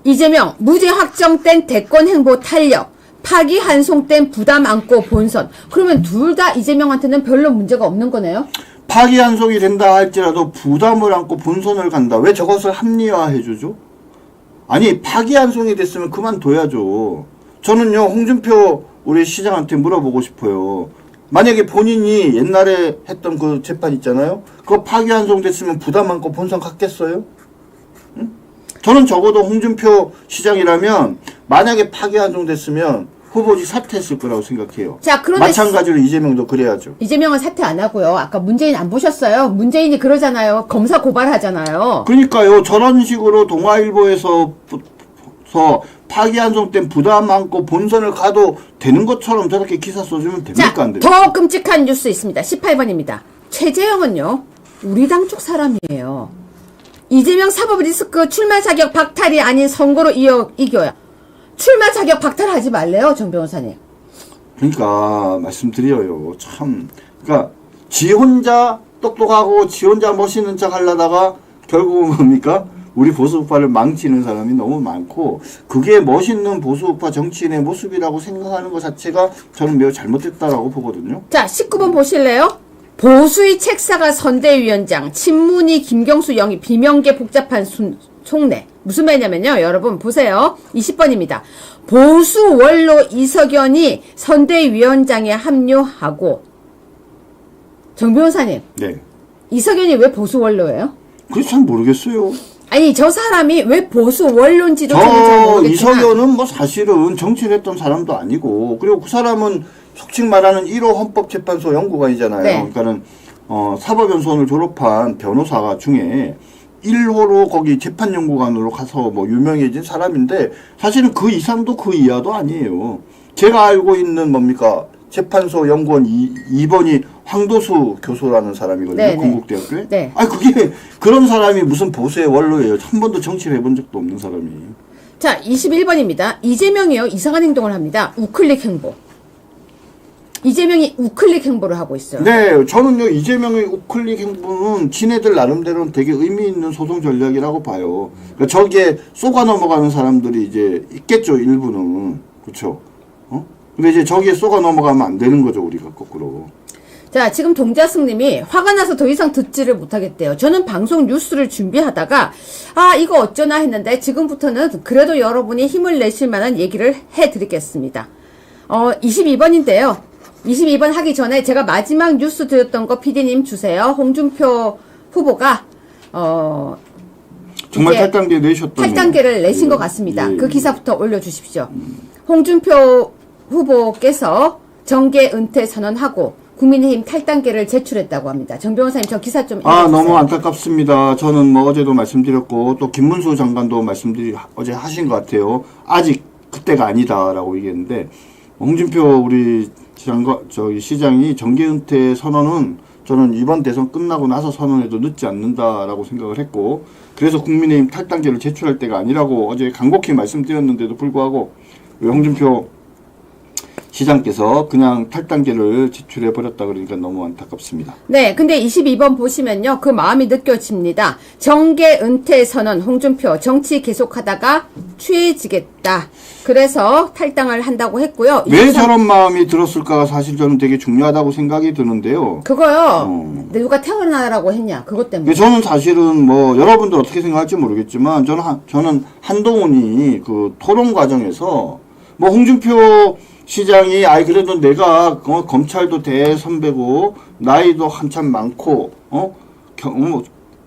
이재명 무죄 확정된 대권 행보 탄력, 파기 환송된 부담 안고 본선. 그러면 둘 다 이재명한테는 별로 문제가 없는 거네요? 파기환송이 된다 할지라도 부담을 안고 본선을 간다. 왜 저것을 합리화해주죠? 아니 파기환송이 됐으면 그만둬야죠. 저는요 홍준표 우리 시장한테 물어보고 싶어요. 만약에 본인이 옛날에 했던 그 재판 있잖아요. 그거 파기환송됐으면 부담 안고 본선 갔겠어요? 응? 저는 적어도 홍준표 시장이라면 만약에 파기환송됐으면 후보직 사퇴했을 거라고 생각해요. 자, 그런데 마찬가지로 이재명도 그래야죠. 이재명은 사퇴 안 하고요. 아까 문재인 안 보셨어요? 문재인이 그러잖아요. 검사 고발하잖아요. 그러니까요. 저런 식으로 동아일보에서 파기환송 때 부담 안고 본선을 가도 되는 것처럼 저렇게 기사 써주면 됩니까? 자, 안 됩니까? 더 끔찍한 뉴스 있습니다. 18번입니다. 최재형은요, 우리 당 쪽 사람이에요. 이재명 사법 리스크 출마 자격 박탈이 아닌 선거로 이겨야. 출마 자격 박탈하지 말래요, 정 변호사님. 그러니까 말씀드려요. 참. 그러니까 지 혼자 똑똑하고 지 혼자 멋있는 척 하려다가 결국은 뭡니까? 우리 보수우파를 망치는 사람이 너무 많고 그게 멋있는 보수우파 정치인의 모습이라고 생각하는 것 자체가 저는 매우 잘못됐다라고 보거든요. 자, 19번 보실래요? 보수의 책사가 선대위원장, 친문이 김경수 영입, 비명계 복잡한 속내. 무슨 말이냐면요. 여러분 보세요. 20번입니다. 보수 원로 이석연이 선대위원장에 합류하고 정 변호사님. 네. 이석연이 왜 보수 원로예요? 그래서 잘 모르겠어요. 아니 저 사람이 왜 보수 원로인지도 저는 잘 모르겠지만 이석연은 뭐 사실은 정치를 했던 사람도 아니고 그리고 그 사람은 속칭 말하는 1호 헌법재판소 연구관이잖아요. 네. 그러니까는 사법연수원을 졸업한 변호사가 중에 1호로 거기 재판연구관으로 가서 뭐 유명해진 사람인데 사실은 그 이상도 그 이하도 아니에요. 제가 알고 있는 뭡니까 재판소 연구원 2번이 황도수 교수라는 사람이거든요. 네, 건국대학교에. 네. 아니 그게 그런 사람이 무슨 보수의 원로예요. 한 번도 정치를 해본 적도 없는 사람이. 자 21번입니다. 이재명이요 이상한 행동을 합니다. 우클릭 행보. 이재명이 우클릭 행보를 하고 있어요. 네, 저는요 이재명의 우클릭 행보는 지네들 나름대로는 되게 의미 있는 소송 전략이라고 봐요. 그러니까 저기에 쏘가 넘어가는 사람들이 이제 있겠죠 일부는 그렇죠. 근데 이제 저기에 쏘가 넘어가면 안 되는 거죠 우리가 거꾸로. 자, 지금 동자승님이 화가 나서 더 이상 듣지를 못하겠대요. 저는 방송 뉴스를 준비하다가 이거 어쩌나 했는데 지금부터는 그래도 여러분이 힘을 내실 만한 얘기를 해드리겠습니다. 22번인데요. 22번 하기 전에 제가 마지막 뉴스 드렸던 거 PD님 주세요. 홍준표 후보가 정말 이제 탈당계 내셨던 탈당계를 내신 것 같습니다. 그 기사부터 올려주십시오. 홍준표 후보께서 정계 은퇴 선언하고 국민의힘 탈당계를 제출했다고 합니다. 정 변호사님 저 기사 좀 읽어주세요. 너무 안타깝습니다. 저는 뭐 어제도 말씀드렸고 또 김문수 장관도 어제 하신 것 같아요. 아직 그때가 아니다라고 얘기했는데 홍준표 우리 시장이 정계 은퇴 선언은 저는 이번 대선 끝나고 나서 선언해도 늦지 않는다라고 생각을 했고 그래서 국민의힘 탈당계를 제출할 때가 아니라고 어제 간곡히 말씀드렸는데도 불구하고 홍준표 시장께서 그냥 탈당계를 제출해 버렸다 그러니까 너무 안타깝습니다. 네, 근데 22번 보시면요. 그 마음이 느껴집니다. 정계 은퇴 선언 홍준표 정치 계속하다가 취해지겠다. 그래서 탈당을 한다고 했고요. 왜 저런 마음이 들었을까가 사실 저는 되게 중요하다고 생각이 드는데요. 그거요. 누가 태어나라고 했냐. 그것 때문에. 저는 사실은 뭐 여러분들 어떻게 생각할지 모르겠지만 저는 한동훈이 그 토론 과정에서 뭐 홍준표 시장이 그래도 내가 검찰도 대선배고 나이도 한참 많고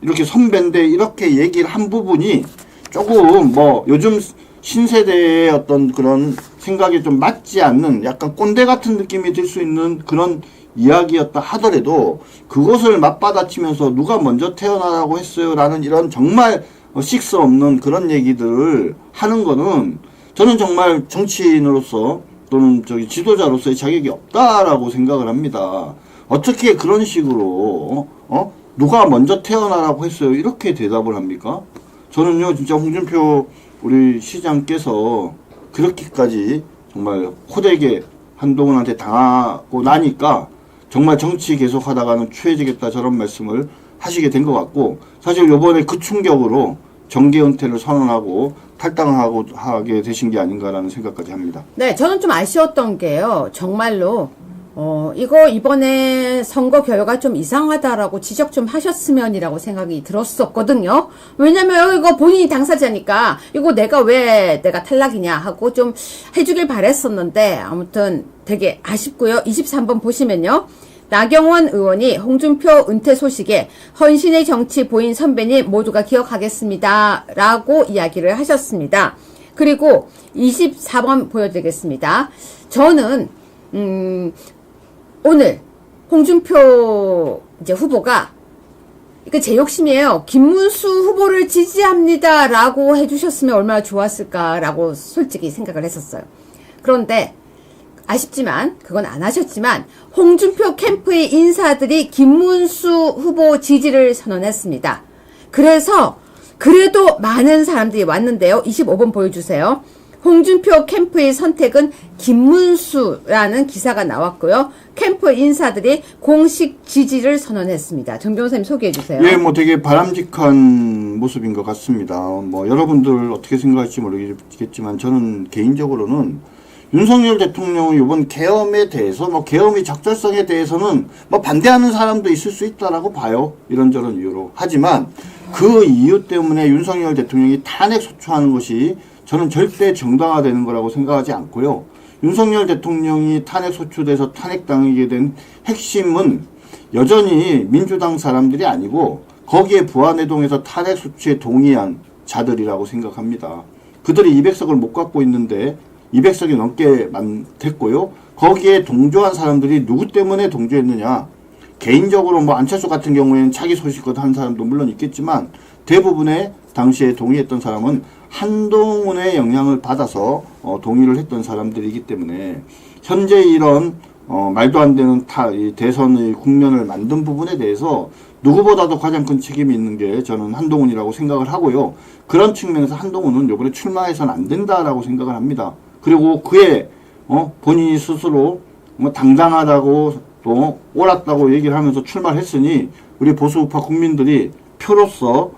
이렇게 선배인데 이렇게 얘기를 한 부분이 조금 뭐 요즘 신세대의 어떤 그런 생각에 좀 맞지 않는 약간 꼰대 같은 느낌이 들 수 있는 그런 이야기였다 하더라도 그것을 맞받아치면서 누가 먼저 태어나라고 했어요 라는 이런 정말 식스 없는 그런 얘기들을 하는 거는 저는 정말 정치인으로서 또는 지도자로서의 자격이 없다라고 생각을 합니다. 어떻게 그런 식으로 누가 먼저 태어나라고 했어요 이렇게 대답을 합니까? 저는요 진짜 홍준표 우리 시장께서 그렇게까지 정말 호되게 한동훈한테 당하고 나니까 정말 정치 계속하다가는 추해지겠다 저런 말씀을 하시게 된 것 같고 사실 요번에 그 충격으로 정계 은퇴를 선언하고 탈당하게 되신 게 아닌가라는 생각까지 합니다. 네, 저는 좀 아쉬웠던 게요. 정말로 이거 이번에 선거 결과 좀 이상하다라고 지적 좀 하셨으면이라고 생각이 들었었거든요. 왜냐면 이거 본인이 당사자니까 이거 왜 내가 탈락이냐 하고 좀 해주길 바랬었는데 아무튼 되게 아쉽고요. 23번 보시면요. 나경원 의원이 홍준표 은퇴 소식에 헌신의 정치 보인 선배님 모두가 기억하겠습니다. 라고 이야기를 하셨습니다. 그리고 24번 보여드리겠습니다. 저는 오늘 홍준표 이제 후보가 이거 제 욕심이에요. 김문수 후보를 지지합니다. 라고 해주셨으면 얼마나 좋았을까라고 솔직히 생각을 했었어요. 그런데 아쉽지만 그건 안 하셨지만 홍준표 캠프의 인사들이 김문수 후보 지지를 선언했습니다. 그래서 그래도 많은 사람들이 왔는데요. 25번 보여주세요. 홍준표 캠프의 선택은 김문수라는 기사가 나왔고요. 캠프 인사들이 공식 지지를 선언했습니다. 정 변호사님 소개해 주세요. 예, 뭐 되게 바람직한 모습인 것 같습니다. 뭐 여러분들 어떻게 생각할지 모르겠지만 저는 개인적으로는 윤석열 대통령의 이번 계엄에 대해서 뭐 계엄의 적절성에 대해서는 뭐 반대하는 사람도 있을 수 있다라고 봐요. 이런저런 이유로. 하지만 그 이유 때문에 윤석열 대통령이 탄핵 소추하는 것이 저는 절대 정당화되는 거라고 생각하지 않고요. 윤석열 대통령이 탄핵 소추돼서 탄핵당하게 된 핵심은 여전히 민주당 사람들이 아니고 거기에 부안해동에서 탄핵 소추에 동의한 자들이라고 생각합니다. 그들이 200석을 못 갖고 있는데 200석이 넘게 됐고요. 거기에 동조한 사람들이 누구 때문에 동조했느냐. 개인적으로 뭐 안철수 같은 경우에는 차기 소식껏 한 사람도 물론 있겠지만 대부분의 당시에 동의했던 사람은 한동훈의 영향을 받아서 동의를 했던 사람들이기 때문에 현재 이런 말도 안 되는 대선의 국면을 만든 부분에 대해서 누구보다도 가장 큰 책임이 있는 게 저는 한동훈이라고 생각을 하고요. 그런 측면에서 한동훈은 이번에 출마해서는 안 된다라고 생각을 합니다. 그리고 그의 본인이 스스로 뭐 당당하다고 또 옳았다고 얘기를 하면서 출마를 했으니 우리 보수우파 국민들이 표로서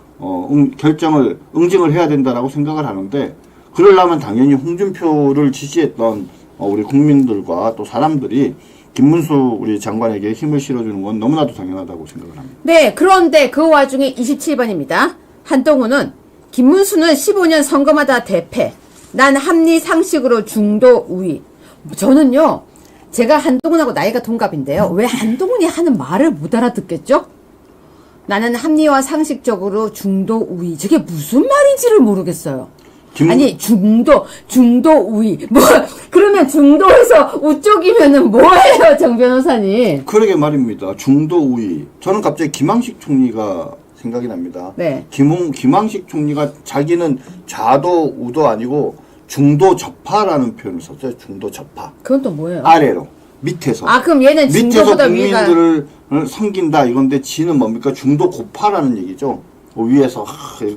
응징을 해야 된다라고 생각을 하는데 그러려면 당연히 홍준표를 지지했던 우리 국민들과 또 사람들이 김문수 우리 장관에게 힘을 실어주는 건 너무나도 당연하다고 생각을 합니다. 네, 그런데 그 와중에 27번입니다. 한동훈은 김문수는 15년 선거마다 대패. 난 합리 상식으로 중도 우위. 저는요. 제가 한동훈하고 나이가 동갑인데요. 왜 한동훈이 하는 말을 못 알아듣겠죠? 나는 합리와 상식적으로 중도 우위. 저게 무슨 말인지를 모르겠어요. 아니 중도 우위. 뭐 그러면 중도에서 우쪽이면은 뭐예요, 정 변호사님? 그러게 말입니다. 중도 우위. 저는 갑자기 김황식 총리가 생각이 납니다. 네. 김황식 총리가 자기는 좌도 우도 아니고 중도 접하라는 표현을 썼어요. 중도 접하. 그건 또 뭐예요? 아래로. 밑에서. 그럼 얘는 중도보다 밑에서 국민들을 섬긴다. 이건데 지는 뭡니까? 중도 고파라는 얘기죠. 위에서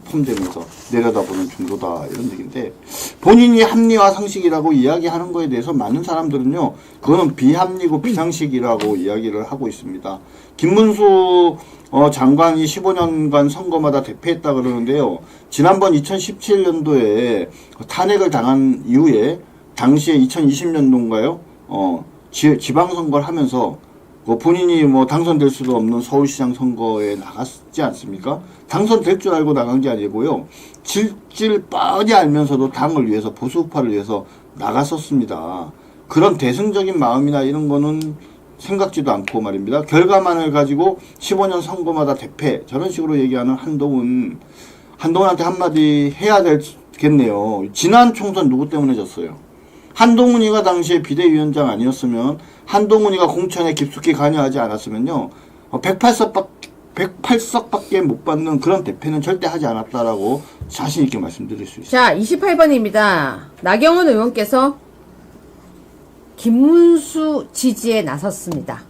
폼되면서 내려다보는 중도다. 이런 얘기인데 본인이 합리와 상식이라고 이야기하는 거에 대해서 많은 사람들은요. 그거는 비합리고 비상식이라고 이야기를 하고 있습니다. 김문수 장관이 15년간 선거마다 대패했다 그러는데요. 지난번 2017년도에 탄핵을 당한 이후에 당시에 2020년도인가요? 지방선거를 하면서 본인이 뭐 당선될 수도 없는 서울시장 선거에 나갔지 않습니까? 당선될 줄 알고 나간 게 아니고요. 질질 뻔히 알면서도 당을 위해서 보수우파를 위해서 나갔었습니다. 그런 대승적인 마음이나 이런 거는 생각지도 않고 말입니다. 결과만을 가지고 15년 선거마다 대패 저런 식으로 얘기하는 한동훈한테 한마디 해야 되겠네요. 지난 총선 누구 때문에 졌어요? 한동훈이가 당시에 비대위원장 아니었으면 한동훈이가 공천에 깊숙이 관여하지 않았으면요. 108석밖에 못 받는 그런 대패는 절대 하지 않았다라고 자신 있게 말씀드릴 수 있습니다. 자, 28번입니다. 나경원 의원께서 김문수 지지에 나섰습니다.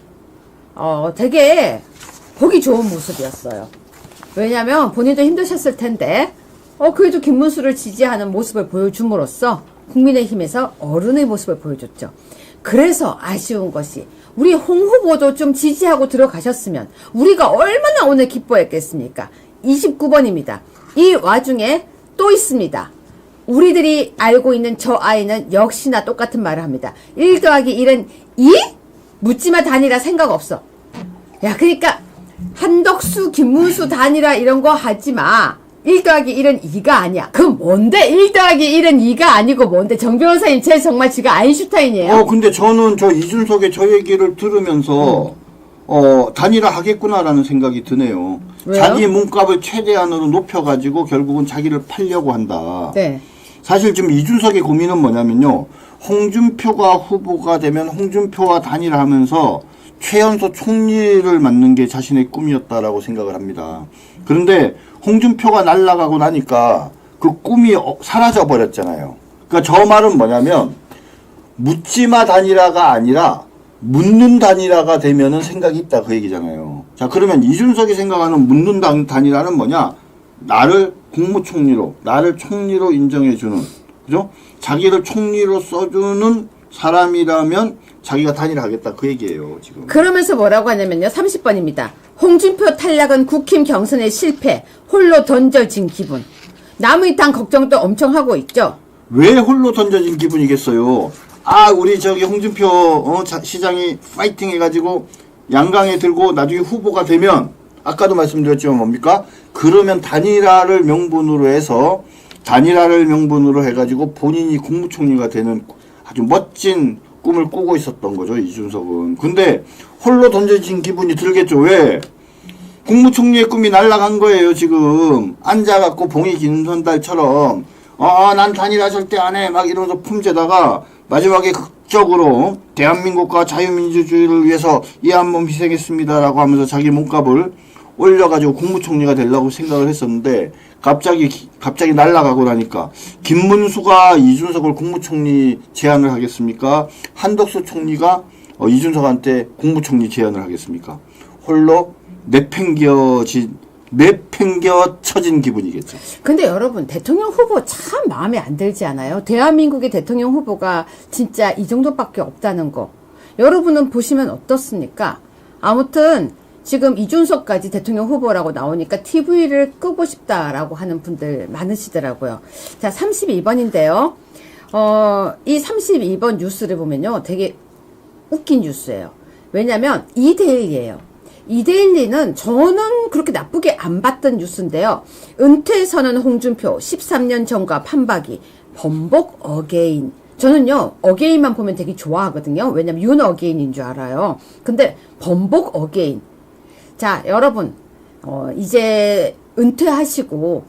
되게 보기 좋은 모습이었어요. 왜냐면 본인도 힘드셨을 텐데 그래도 김문수를 지지하는 모습을 보여줌으로써 국민의힘에서 어른의 모습을 보여줬죠. 그래서 아쉬운 것이 우리 홍 후보도 좀 지지하고 들어가셨으면 우리가 얼마나 오늘 기뻐했겠습니까? 29번입니다. 이 와중에 또 있습니다. 우리들이 알고 있는 저 아이는 역시나 똑같은 말을 합니다. 1 더하기 1은 2? 묻지마 단일화 생각 없어. 야, 그러니까 한덕수, 김문수 단일화 이런 거 하지 마. 1 더하기 1은 2가 아니야. 그럼 뭔데? 1 더하기 1은 2가 아니고 뭔데? 정 변호사님, 쟤 정말 지가 아인슈타인이에요? 근데 저는 저 이준석의 저 얘기를 들으면서, 단일화 하겠구나라는 생각이 드네요. 왜요? 자기 몸값을 최대한으로 높여가지고 결국은 자기를 팔려고 한다. 네. 사실 지금 이준석의 고민은 뭐냐면요. 홍준표가 후보가 되면 홍준표와 단일화 하면서 최연소 총리를 맡는 게 자신의 꿈이었다라고 생각을 합니다. 그런데 홍준표가 날아가고 나니까 그 꿈이 사라져 버렸잖아요. 그러니까 저 말은 뭐냐면 묻지마 단일화가 아니라 묻는 단일화가 되면은 생각이 있다 그 얘기잖아요. 자, 그러면 이준석이 생각하는 묻는 단일화는 뭐냐? 나를 국무총리로, 나를 총리로 인정해주는, 그죠? 자기를 총리로 써주는 사람이라면 자기가 단일화하겠다 그 얘기예요 지금. 그러면서 뭐라고 하냐면요. 30번입니다. 홍준표 탈락은 국힘 경선의 실패, 홀로 던져진 기분. 남의 당 걱정도 엄청 하고 있죠. 왜 홀로 던져진 기분이겠어요? 우리 저기 홍준표 시장이 파이팅 해가지고 양강에 들고 나중에 후보가 되면 아까도 말씀드렸지만 뭡니까? 그러면 단일화를 명분으로 해가지고 본인이 국무총리가 되는 아주 멋진 꿈을 꾸고 있었던 거죠, 이준석은. 근데 홀로 던져진 기분이 들겠죠. 왜? 국무총리의 꿈이 날아간 거예요, 지금. 앉아갖고 봉이 김선달처럼 난 단일화 절대 안 해 막 이러면서 품재다가 마지막에 극적으로 대한민국과 자유민주주의를 위해서 이 한 몸 희생했습니다라고 하면서 자기 몸값을 올려가지고 국무총리가 되려고 생각을 했었는데 갑자기 날아가고 나니까 김문수가 이준석을 국무총리 제안을 하겠습니까? 한덕수 총리가 이준석한테 국무총리 제안을 하겠습니까? 홀로 내팽겨쳐진 기분이겠죠. 근데 여러분, 대통령 후보 참 마음에 안 들지 않아요? 대한민국의 대통령 후보가 진짜 이 정도밖에 없다는 거. 여러분은 보시면 어떻습니까? 아무튼 지금 이준석까지 대통령 후보라고 나오니까 TV를 끄고 싶다라고 하는 분들 많으시더라고요. 자, 32번인데요. 이 32번 뉴스를 보면요. 되게 웃긴 뉴스예요. 왜냐면 2대1이에요. 2대1은 저는 그렇게 나쁘게 안 봤던 뉴스인데요. 은퇴 선언 홍준표 13년 전과 판박이 번복 어게인. 저는요 어게인만 보면 되게 좋아하거든요. 왜냐면 윤 어게인인 줄 알아요. 근데 번복 어게인. 자, 여러분 이제 은퇴하시고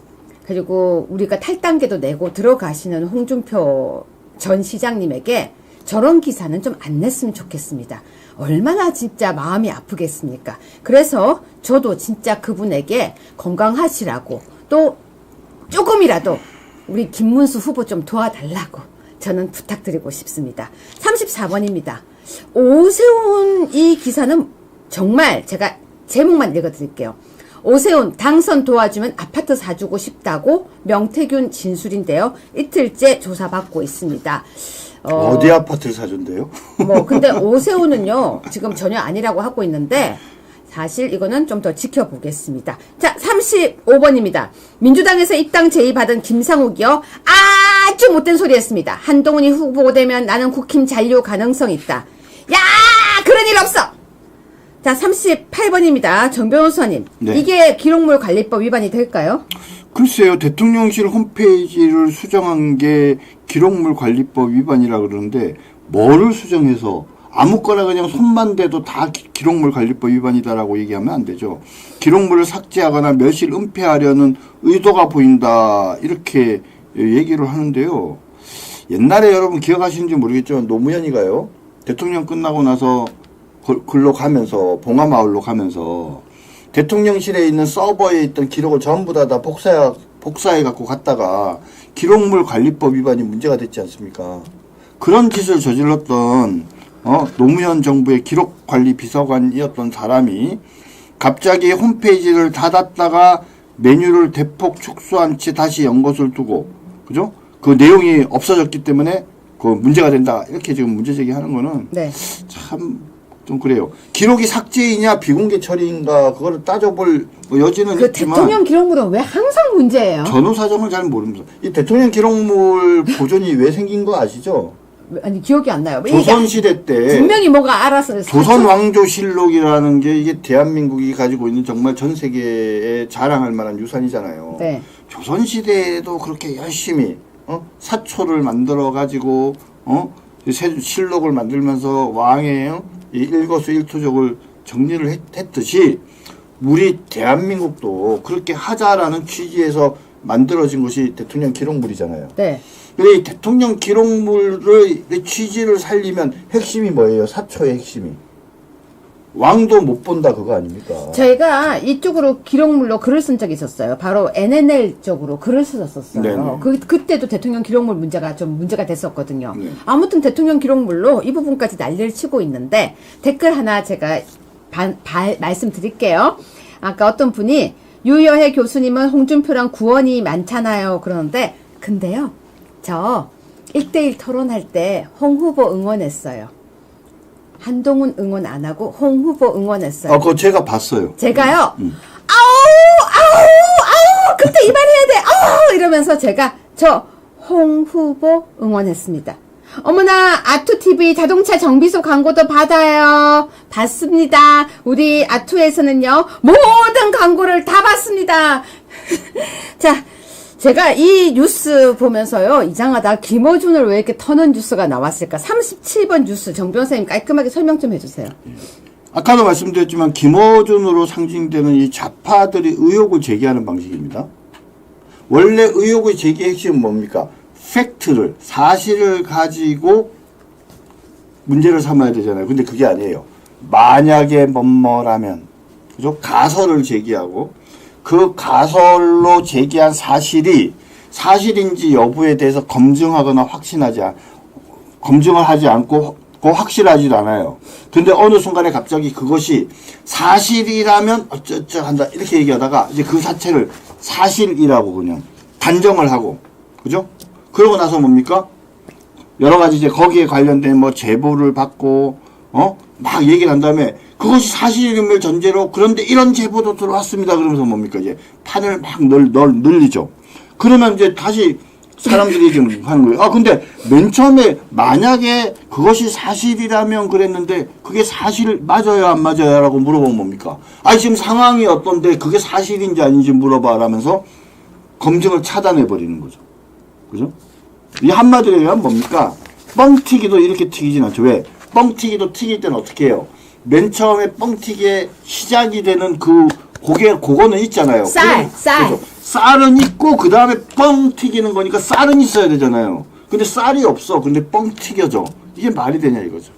그리고 우리가 탈당계도 내고 들어가시는 홍준표 전 시장님에게 저런 기사는 좀 안 냈으면 좋겠습니다. 얼마나 진짜 마음이 아프겠습니까? 그래서 저도 진짜 그분에게 건강하시라고 또 조금이라도 우리 김문수 후보 좀 도와달라고 저는 부탁드리고 싶습니다. 34번입니다. 오세훈 이 기사는 정말 제가 제목만 읽어드릴게요. 오세훈 당선 도와주면 아파트 사주고 싶다고 명태균 진술인데요. 이틀째 조사받고 있습니다. 어디 아파트를 사준대요? 근데 오세훈은요, 지금 전혀 아니라고 하고 있는데, 사실 이거는 좀 더 지켜보겠습니다. 자, 35번입니다. 민주당에서 입당 제의받은 김상욱이요, 아주 못된 소리 했습니다. 한동훈이 후보되면 나는 국힘 잔류 가능성 있다. 야! 그런 일 없어! 자, 38번입니다. 정 변호사님. 네. 이게 기록물 관리법 위반이 될까요? 글쎄요, 대통령실 홈페이지를 수정한 게 기록물 관리법 위반이라 그러는데, 뭐를 수정해서 아무거나 그냥 손만 대도 다 기록물 관리법 위반이다라고 얘기하면 안 되죠. 기록물을 삭제하거나 멸실 은폐하려는 의도가 보인다, 이렇게 얘기를 하는데요. 옛날에 여러분 기억하시는지 모르겠지만 노무현이가요, 대통령 끝나고 나서 글로 가면서, 봉화마을로 가면서 대통령실에 있는 서버에 있던 기록을 전부 다 복사해 갖고 갔다가 기록물 관리법 위반이 문제가 됐지 않습니까? 그런 짓을 저질렀던 노무현 정부의 기록관리 비서관이었던 사람이 갑자기 홈페이지를 닫았다가 메뉴를 대폭 축소한 채 다시 연 것을 두고, 그죠? 그 내용이 없어졌기 때문에 그 문제가 된다, 이렇게 지금 문제 제기하는 거는 네. 참 좀 그래요. 기록이 삭제이냐 비공개 처리인가 그거를 따져볼 여지는 있지만, 대통령 기록물은 왜 항상 문제예요? 전후 사정을 잘 모릅니다. 이 대통령 기록물 보존이 왜 생긴 거 아시죠? 아니 기억이 안 나요. 조선시대 때 분명히 뭐가 알아서 조선왕조실록이라는 게 이게 대한민국이 가지고 있는 정말 전 세계에 자랑할 만한 유산이잖아요. 네. 조선시대에도 그렇게 열심히 사초를 만들어 가지고 실록을 만들면서 왕의 이 일거수일투족을 정리를 했듯이 우리 대한민국도 그렇게 하자라는 취지에서 만들어진 것이 대통령 기록물이잖아요. 네. 근데 이 대통령 기록물의 취지를 살리면 핵심이 뭐예요? 사초의 핵심이. 왕도 못 본다 그거 아닙니까? 저희가 이쪽으로 기록물로 글을 쓴 적이 있었어요. 바로 NNL 쪽으로 글을 썼었어요. 네네. 그때도 대통령 기록물 문제가 됐었거든요. 네. 아무튼 대통령 기록물로 이 부분까지 난리를 치고 있는데 댓글 하나 제가 말씀드릴게요. 아까 어떤 분이 유여해 교수님은 홍준표랑 구원이 많잖아요. 그러는데 근데요. 저 1대1 토론할 때 홍 후보 응원했어요. 한동훈 응원 안 하고 홍 후보 응원했어요. 그거 제가 봤어요. 제가요. 아우 그때 이 말 해야 돼. 아우 이러면서 제가 저 홍 후보 응원했습니다. 어머나 아투TV 자동차 정비소 광고도 받아요. 받습니다. 우리 아투에서는요 모든 광고를 다 받습니다. 자 제가 이 뉴스 보면서요 이상하다. 김어준을 왜 이렇게 터는 뉴스가 나왔을까. 37번 뉴스 정 변호사님 깔끔하게 설명 좀 해주세요. 아까도 말씀드렸지만 김어준으로 상징되는 이 좌파들이 의혹을 제기하는 방식입니다. 원래 의혹의 제기의 핵심은 뭡니까? 팩트를, 사실을 가지고 문제를 삼아야 되잖아요. 근데 그게 아니에요. 만약에 뭐뭐라면, 그죠? 가설을 제기하고 그 가설로 제기한 사실이 사실인지 여부에 대해서 검증을 하지 않고 확실하지도 않아요. 근데 어느 순간에 갑자기 그것이 사실이라면 어쩌저 한다 이렇게 얘기하다가 이제 그 자체를 사실이라고 그냥 단정을 하고, 그죠? 그러고 나서 뭡니까? 여러 가지 이제 거기에 관련된 뭐 제보를 받고, 막 얘기를 한 다음에 그것이 사실임을 전제로 그런데 이런 제보도 들어왔습니다. 그러면서 뭡니까? 이제 판을 막 늘리죠. 그러면 이제 다시 사람들이 지금 하는 거예요. 근데 맨 처음에 만약에 그것이 사실이라면 그랬는데 그게 사실 맞아요, 안 맞아요? 라고 물어보면 뭡니까? 지금 상황이 어떤데 그게 사실인지 아닌지 물어봐라면서 검증을 차단해버리는 거죠. 그죠? 이 한마디로 얘기하면 뭡니까? 뻥튀기도 이렇게 튀기진 않죠. 왜? 뻥튀기도 튀길 때는 어떻게 해요? 맨 처음에 뻥튀기의 시작이 되는 그거는 있잖아요. 쌀. 그렇죠. 쌀은 있고, 그 다음에 뻥 튀기는 거니까 쌀은 있어야 되잖아요. 근데 쌀이 없어. 근데 뻥 튀겨져. 이게 말이 되냐 이거죠.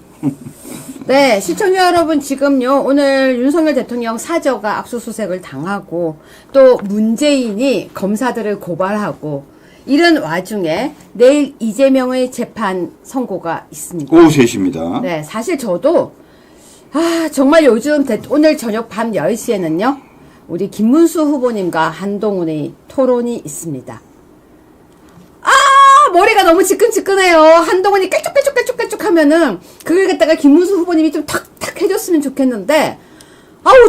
네, 시청자 여러분 지금요 오늘 윤석열 대통령 사저가 압수수색을 당하고 또 문재인이 검사들을 고발하고 이런 와중에 내일 이재명의 재판 선고가 있습니다. 오후 3시입니다. 네, 사실 저도 정말 요즘 오늘 저녁 밤 10시에는요 우리 김문수 후보님과 한동훈의 토론이 있습니다. 머리가 너무 지끈지끈해요. 한동훈이 깨쭉깨쭉 하면은 그걸 갖다가 김문수 후보님이 좀 탁탁 해줬으면 좋겠는데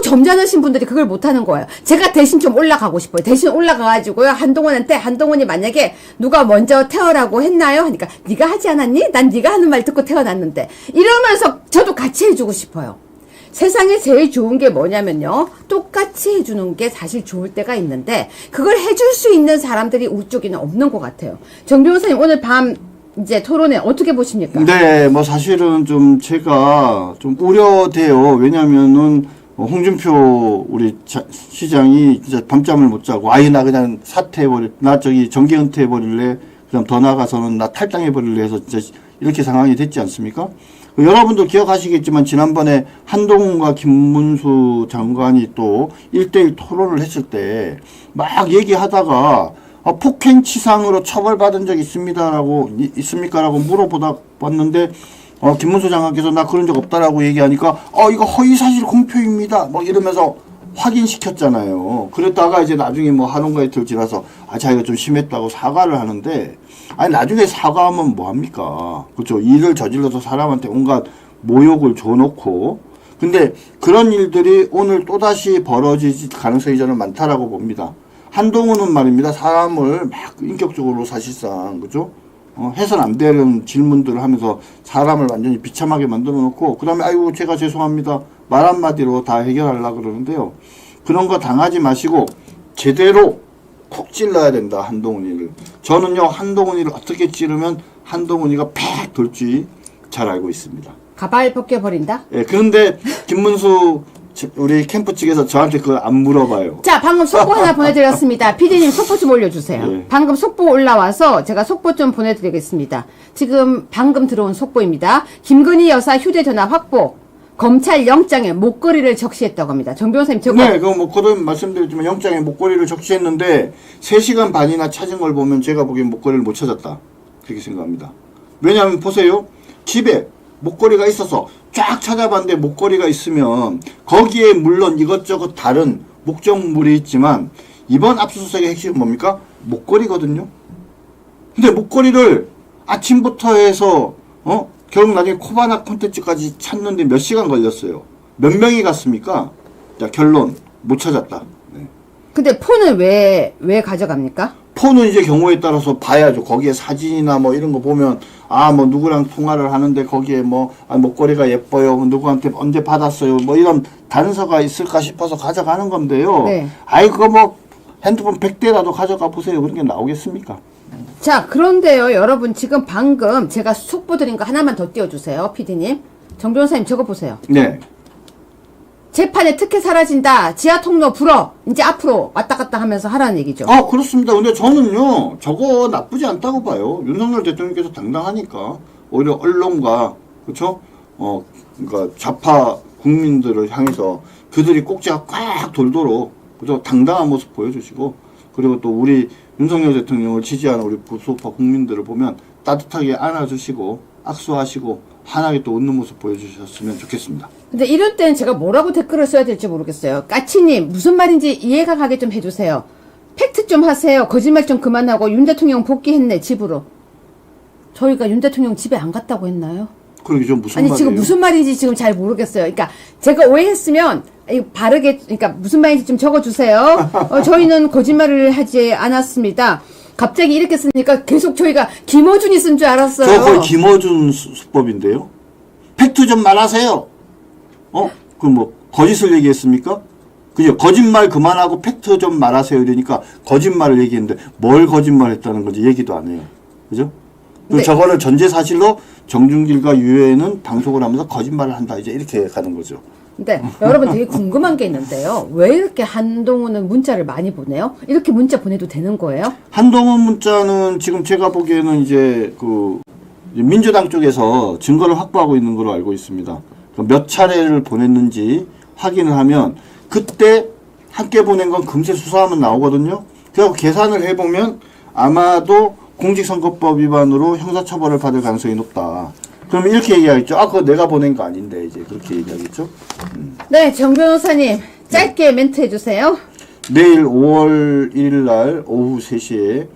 점잖으신 분들이 그걸 못하는 거예요. 제가 대신 좀 올라가고 싶어요. 대신 올라가가지고요 한동훈이 만약에 누가 먼저 태어라고 했나요? 하니까 네가 하지 않았니? 난 네가 하는 말 듣고 태어났는데 이러면서 저도 같이 해주고 싶어요. 세상에 제일 좋은 게 뭐냐면요. 똑같이 해주는 게 사실 좋을 때가 있는데 그걸 해줄 수 있는 사람들이 우리 쪽에는 없는 것 같아요. 정 변호사님 오늘 밤 이제 토론회 어떻게 보십니까? 네, 뭐 사실은 좀 제가 좀 우려돼요. 왜냐면은 홍준표 우리 시장이 진짜 밤잠을 못 자고 나 그냥 나 정계 은퇴해버릴래. 그다음 더 나아가서는 나 탈당해버릴래 해서 진짜 이렇게 상황이 됐지 않습니까? 여러분도 기억하시겠지만 지난번에 한동훈과 김문수 장관이 또 1대1 토론을 했을 때 막 얘기하다가 폭행치상으로 처벌받은 적 있습니까? 라고 물어봤는데 김문수 장관께서 나 그런 적 없다라고 얘기하니까 이거 허위사실 공표입니다. 뭐 이러면서 확인시켰잖아요. 그랬다가 이제 나중에 뭐 하루가 이틀 지나서 자기가 좀 심했다고 사과를 하는데 나중에 사과하면 뭐합니까? 그렇죠. 일을 저질러서 사람한테 온갖 모욕을 줘놓고 근데 그런 일들이 오늘 또다시 벌어질 가능성이 저는 많다라고 봅니다. 한동훈은 말입니다. 사람을 막 인격적으로 사실상 그죠? 해서는 안 되는 질문들을 하면서 사람을 완전히 비참하게 만들어 놓고, 그 다음에 아이고 제가 죄송합니다 말 한마디로 다 해결하려고 그러는데요. 그런 거 당하지 마시고 제대로 콕 찔러야 된다, 한동훈이를. 저는요, 한동훈이를 어떻게 찌르면 한동훈이가 팩 돌지 잘 알고 있습니다. 가발 벗겨버린다? 예, 그런데 김문수 우리 캠프 측에서 저한테 그걸 안 물어봐요. 자, 방금 속보 하나 보내드렸습니다. PD님 속보 좀 올려주세요. 네. 방금 속보 올라와서 제가 속보 좀 보내드리겠습니다. 지금 방금 들어온 속보입니다. 김건희 여사 휴대전화 확보, 검찰 영장에 목걸이를 적시했다고 합니다. 정 변호사님 저거. 네, 그거 뭐 거듭 말씀드렸지만 영장에 목걸이를 적시했는데 3시간 반이나 찾은 걸 보면 제가 보기엔 목걸이를 못 찾았다, 그렇게 생각합니다. 왜냐하면 보세요, 집에 목걸이가 있어서 쫙 찾아봤는데 목걸이가 있으면 거기에 물론 이것저것 다른 목적물이 있지만 이번 압수수색의 핵심은 뭡니까? 목걸이거든요. 근데 목걸이를 아침부터 해서 결국 나중에 코바나 콘텐츠까지 찾는데 몇 시간 걸렸어요. 몇 명이 갔습니까? 자, 결론 못 찾았다. 네. 근데 폰은 왜 가져갑니까? 폰은 이제 경우에 따라서 봐야죠. 거기에 사진이나 뭐 이런 거 보면 뭐 누구랑 통화를 하는데 거기에 목걸이가 예뻐요, 뭐 누구한테 언제 받았어요, 뭐 이런 단서가 있을까 싶어서 가져가는 건데요. 네. 그거 뭐 핸드폰 100대라도 가져가 보세요. 그런 게 나오겠습니까? 자, 그런데요, 여러분 지금 방금 제가 속보 드린 거 하나만 더 띄워주세요, PD님. 정 변호사님 저거 보세요. 네. 재판에 특혜 사라진다, 지하 통로 불어, 이제 앞으로 왔다 갔다 하면서 하라는 얘기죠. 그렇습니다. 근데 저는요, 저거 나쁘지 않다고 봐요. 윤석열 대통령께서 당당하니까 오히려 언론과, 그렇죠? 그러니까 좌파 국민들을 향해서 그들이 꼭지가 꽉 돌도록, 그죠? 당당한 모습 보여주시고, 그리고 또 우리 윤석열 대통령을 지지하는 우리 보수파 국민들을 보면 따뜻하게 안아주시고 악수하시고 환하게 또 웃는 모습 보여주셨으면 좋겠습니다. 근데 이럴 때는 제가 뭐라고 댓글을 써야 될지 모르겠어요. 까치님 무슨 말인지 이해가 가게 좀 해주세요. 팩트 좀 하세요. 거짓말 좀 그만하고 윤 대통령 복귀했네 집으로. 저희가 윤 대통령 집에 안 갔다고 했나요? 그러게 좀 무슨 아니 말이에요? 지금 무슨 말인지 지금 잘 모르겠어요. 그러니까 제가 오해했으면 바르게, 그러니까 무슨 말인지 좀 적어주세요. 저희는 거짓말을 하지 않았습니다. 갑자기 이렇게 쓰니까 계속 저희가 김어준이 쓴 줄 알았어요. 저 거의 김어준 수법인데요. 팩트 좀 말하세요. 그 뭐 거짓을 얘기했습니까? 그죠? 거짓말 그만하고 팩트 좀 말하세요 이러니까 거짓말을 얘기했는데 뭘 거짓말했다는 건지 얘기도 안 해요. 그죠? 네. 저거를 전제 사실로 정준길과 유해는 방송을 하면서 거짓말을 한다, 이제 이렇게 가는 거죠. 근데 여러분 되게 궁금한 게 있는데요. 왜 이렇게 한동훈은 문자를 많이 보내요? 이렇게 문자 보내도 되는 거예요? 한동훈 문자는 지금 제가 보기에는 이제 민주당 쪽에서 증거를 확보하고 있는 걸로 알고 있습니다. 몇 차례를 보냈는지 확인을 하면 그때 함께 보낸 건 금세 수사하면 나오거든요. 그래서 계산을 해보면 아마도 공직선거법 위반으로 형사처벌을 받을 가능성이 높다. 그러면 이렇게 얘기하겠죠. 그거 내가 보낸 거 아닌데, 이제 그렇게 얘기하겠죠. 네, 정 변호사님 짧게 멘트 해주세요. 내일 5월 1일 날 오후 3시에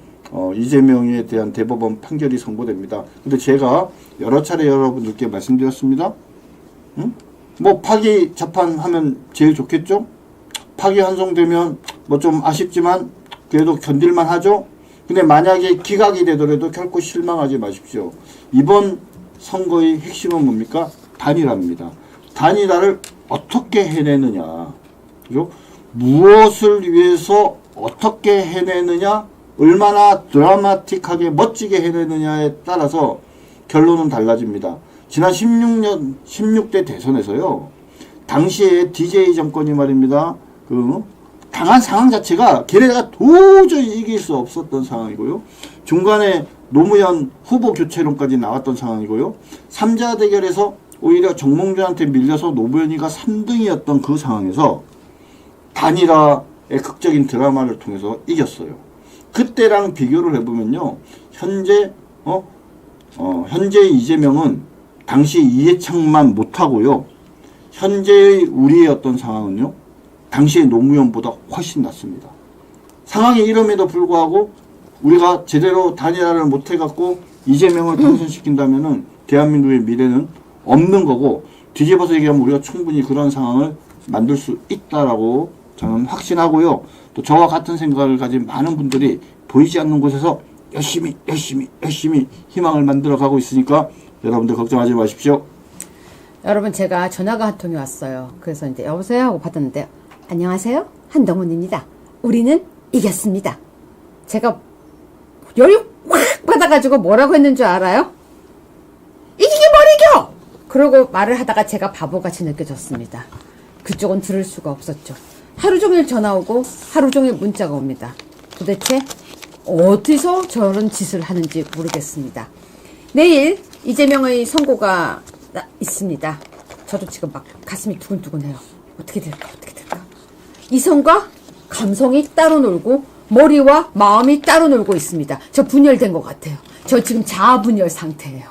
이재명에 대한 대법원 판결이 선고됩니다. 근데 제가 여러 차례 여러분들께 말씀드렸습니다. 뭐 파기 재판하면 제일 좋겠죠? 파기 환송되면 뭐 좀 아쉽지만 그래도 견딜만 하죠? 근데 만약에 기각이 되더라도 결코 실망하지 마십시오. 이번 선거의 핵심은 뭡니까? 단일화입니다. 단일화를 어떻게 해내느냐, 그죠? 무엇을 위해서 어떻게 해내느냐, 얼마나 드라마틱하게 멋지게 해내느냐에 따라서 결론은 달라집니다. 지난 16대 대선에서요, 당시에 DJ 정권이 말입니다, 당한 상황 자체가 걔네가 도저히 이길 수 없었던 상황이고요. 중간에 노무현 후보 교체론까지 나왔던 상황이고요. 3자 대결에서 오히려 정몽준한테 밀려서 노무현이가 3등이었던 그 상황에서 단일화의 극적인 드라마를 통해서 이겼어요. 그때랑 비교를 해보면요, 현재 이재명은 당시 이해창만 못하고요, 현재의 우리의 어떤 상황은요, 당시의 노무현보다 훨씬 낫습니다. 상황이 이름에도 불구하고 우리가 제대로 단일화를 못해갖고 이재명을 당선시킨다면은 대한민국의 미래는 없는 거고, 뒤집어서 얘기하면 우리가 충분히 그런 상황을 만들 수 있다라고 저는 확신하고요. 또 저와 같은 생각을 가진 많은 분들이 보이지 않는 곳에서 열심히 희망을 만들어 가고 있으니까 여러분들 걱정하지 마십시오. 여러분, 제가 전화가 한 통이 왔어요. 그래서 이제 여보세요 하고 받았는데, 안녕하세요, 한동훈입니다. 우리는 이겼습니다. 제가 열이 확 받아가지고 뭐라고 했는 줄 알아요? 이기긴 뭘 이겨! 그러고 말을 하다가 제가 바보같이 느껴졌습니다. 그쪽은 들을 수가 없었죠. 하루 종일 전화 오고 하루 종일 문자가 옵니다. 도대체 어디서 저런 짓을 하는지 모르겠습니다. 내일 이재명의 선고가 있습니다. 저도 지금 막 가슴이 두근두근해요. 어떻게 될까? 이성과 감성이 따로 놀고 머리와 마음이 따로 놀고 있습니다. 저 분열된 것 같아요. 저 지금 자아분열 상태예요.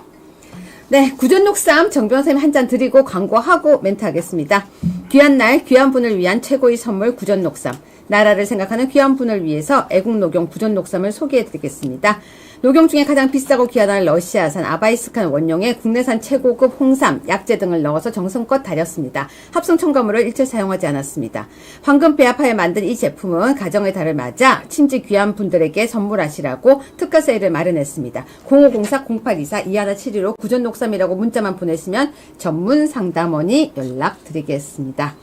네, 구전녹삼 정변호사님 한 잔 드리고 광고하고 멘트 하겠습니다. 귀한 날 귀한 분을 위한 최고의 선물 구전녹삼. 나라를 생각하는 귀한 분을 위해서 애국녹용 구전녹삼을 소개해드리겠습니다. 녹용 중에 가장 비싸고 귀하다는 러시아산 아바이스칸 원용에 국내산 최고급 홍삼, 약재 등을 넣어서 정성껏 달였습니다. 합성 첨가물을 일체 사용하지 않았습니다. 황금 배합하여 만든 이 제품은 가정의 달을 맞아 친지 귀한 분들에게 선물하시라고 특가 세일을 마련했습니다. 0504-0824-2172로 구전녹삼이라고 문자만 보내시면 전문 상담원이 연락드리겠습니다.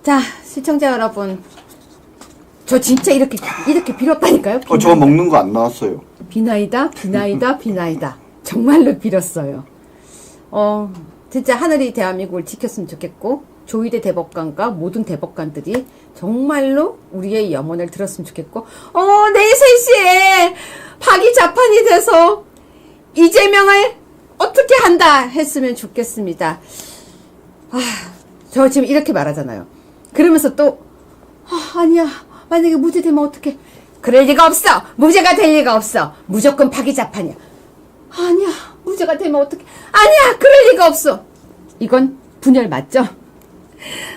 자, 시청자 여러분, 저 진짜 이렇게 빌었다니까요. 저거 먹는 거 안 나왔어요. 비나이다. 정말로 빌었어요. 진짜 하늘이 대한민국을 지켰으면 좋겠고, 조희대 대법관과 모든 대법관들이 정말로 우리의 염원을 들었으면 좋겠고, 내일 3시에 박이 자판이 돼서 이재명을 어떻게 한다 했으면 좋겠습니다. 저 지금 이렇게 말하잖아요. 그러면서 또, 아니야. 만약에 무죄 되면 어떡해. 그럴 리가 없어. 무죄가 될 리가 없어. 무조건 파기자판이야. 아니야. 무죄가 되면 어떡해. 아니야. 그럴 리가 없어. 이건 분열 맞죠?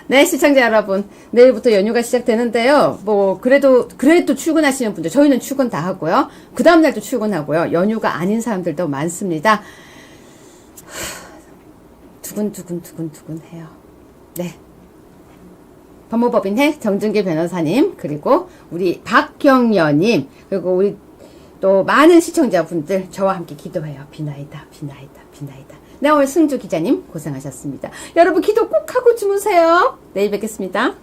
네, 시청자 여러분. 내일부터 연휴가 시작되는데요. 그래도 출근하시는 분들, 저희는 출근 다 하고요. 그 다음날도 출근하고요. 연휴가 아닌 사람들도 많습니다. 두근두근 해요. 네. 법무법인회 정준길 변호사님, 그리고 우리 박경여님, 그리고 우리 또 많은 시청자분들 저와 함께 기도해요. 비나이다. 네, 오늘 승주 기자님 고생하셨습니다. 여러분 기도 꼭 하고 주무세요. 내일 뵙겠습니다.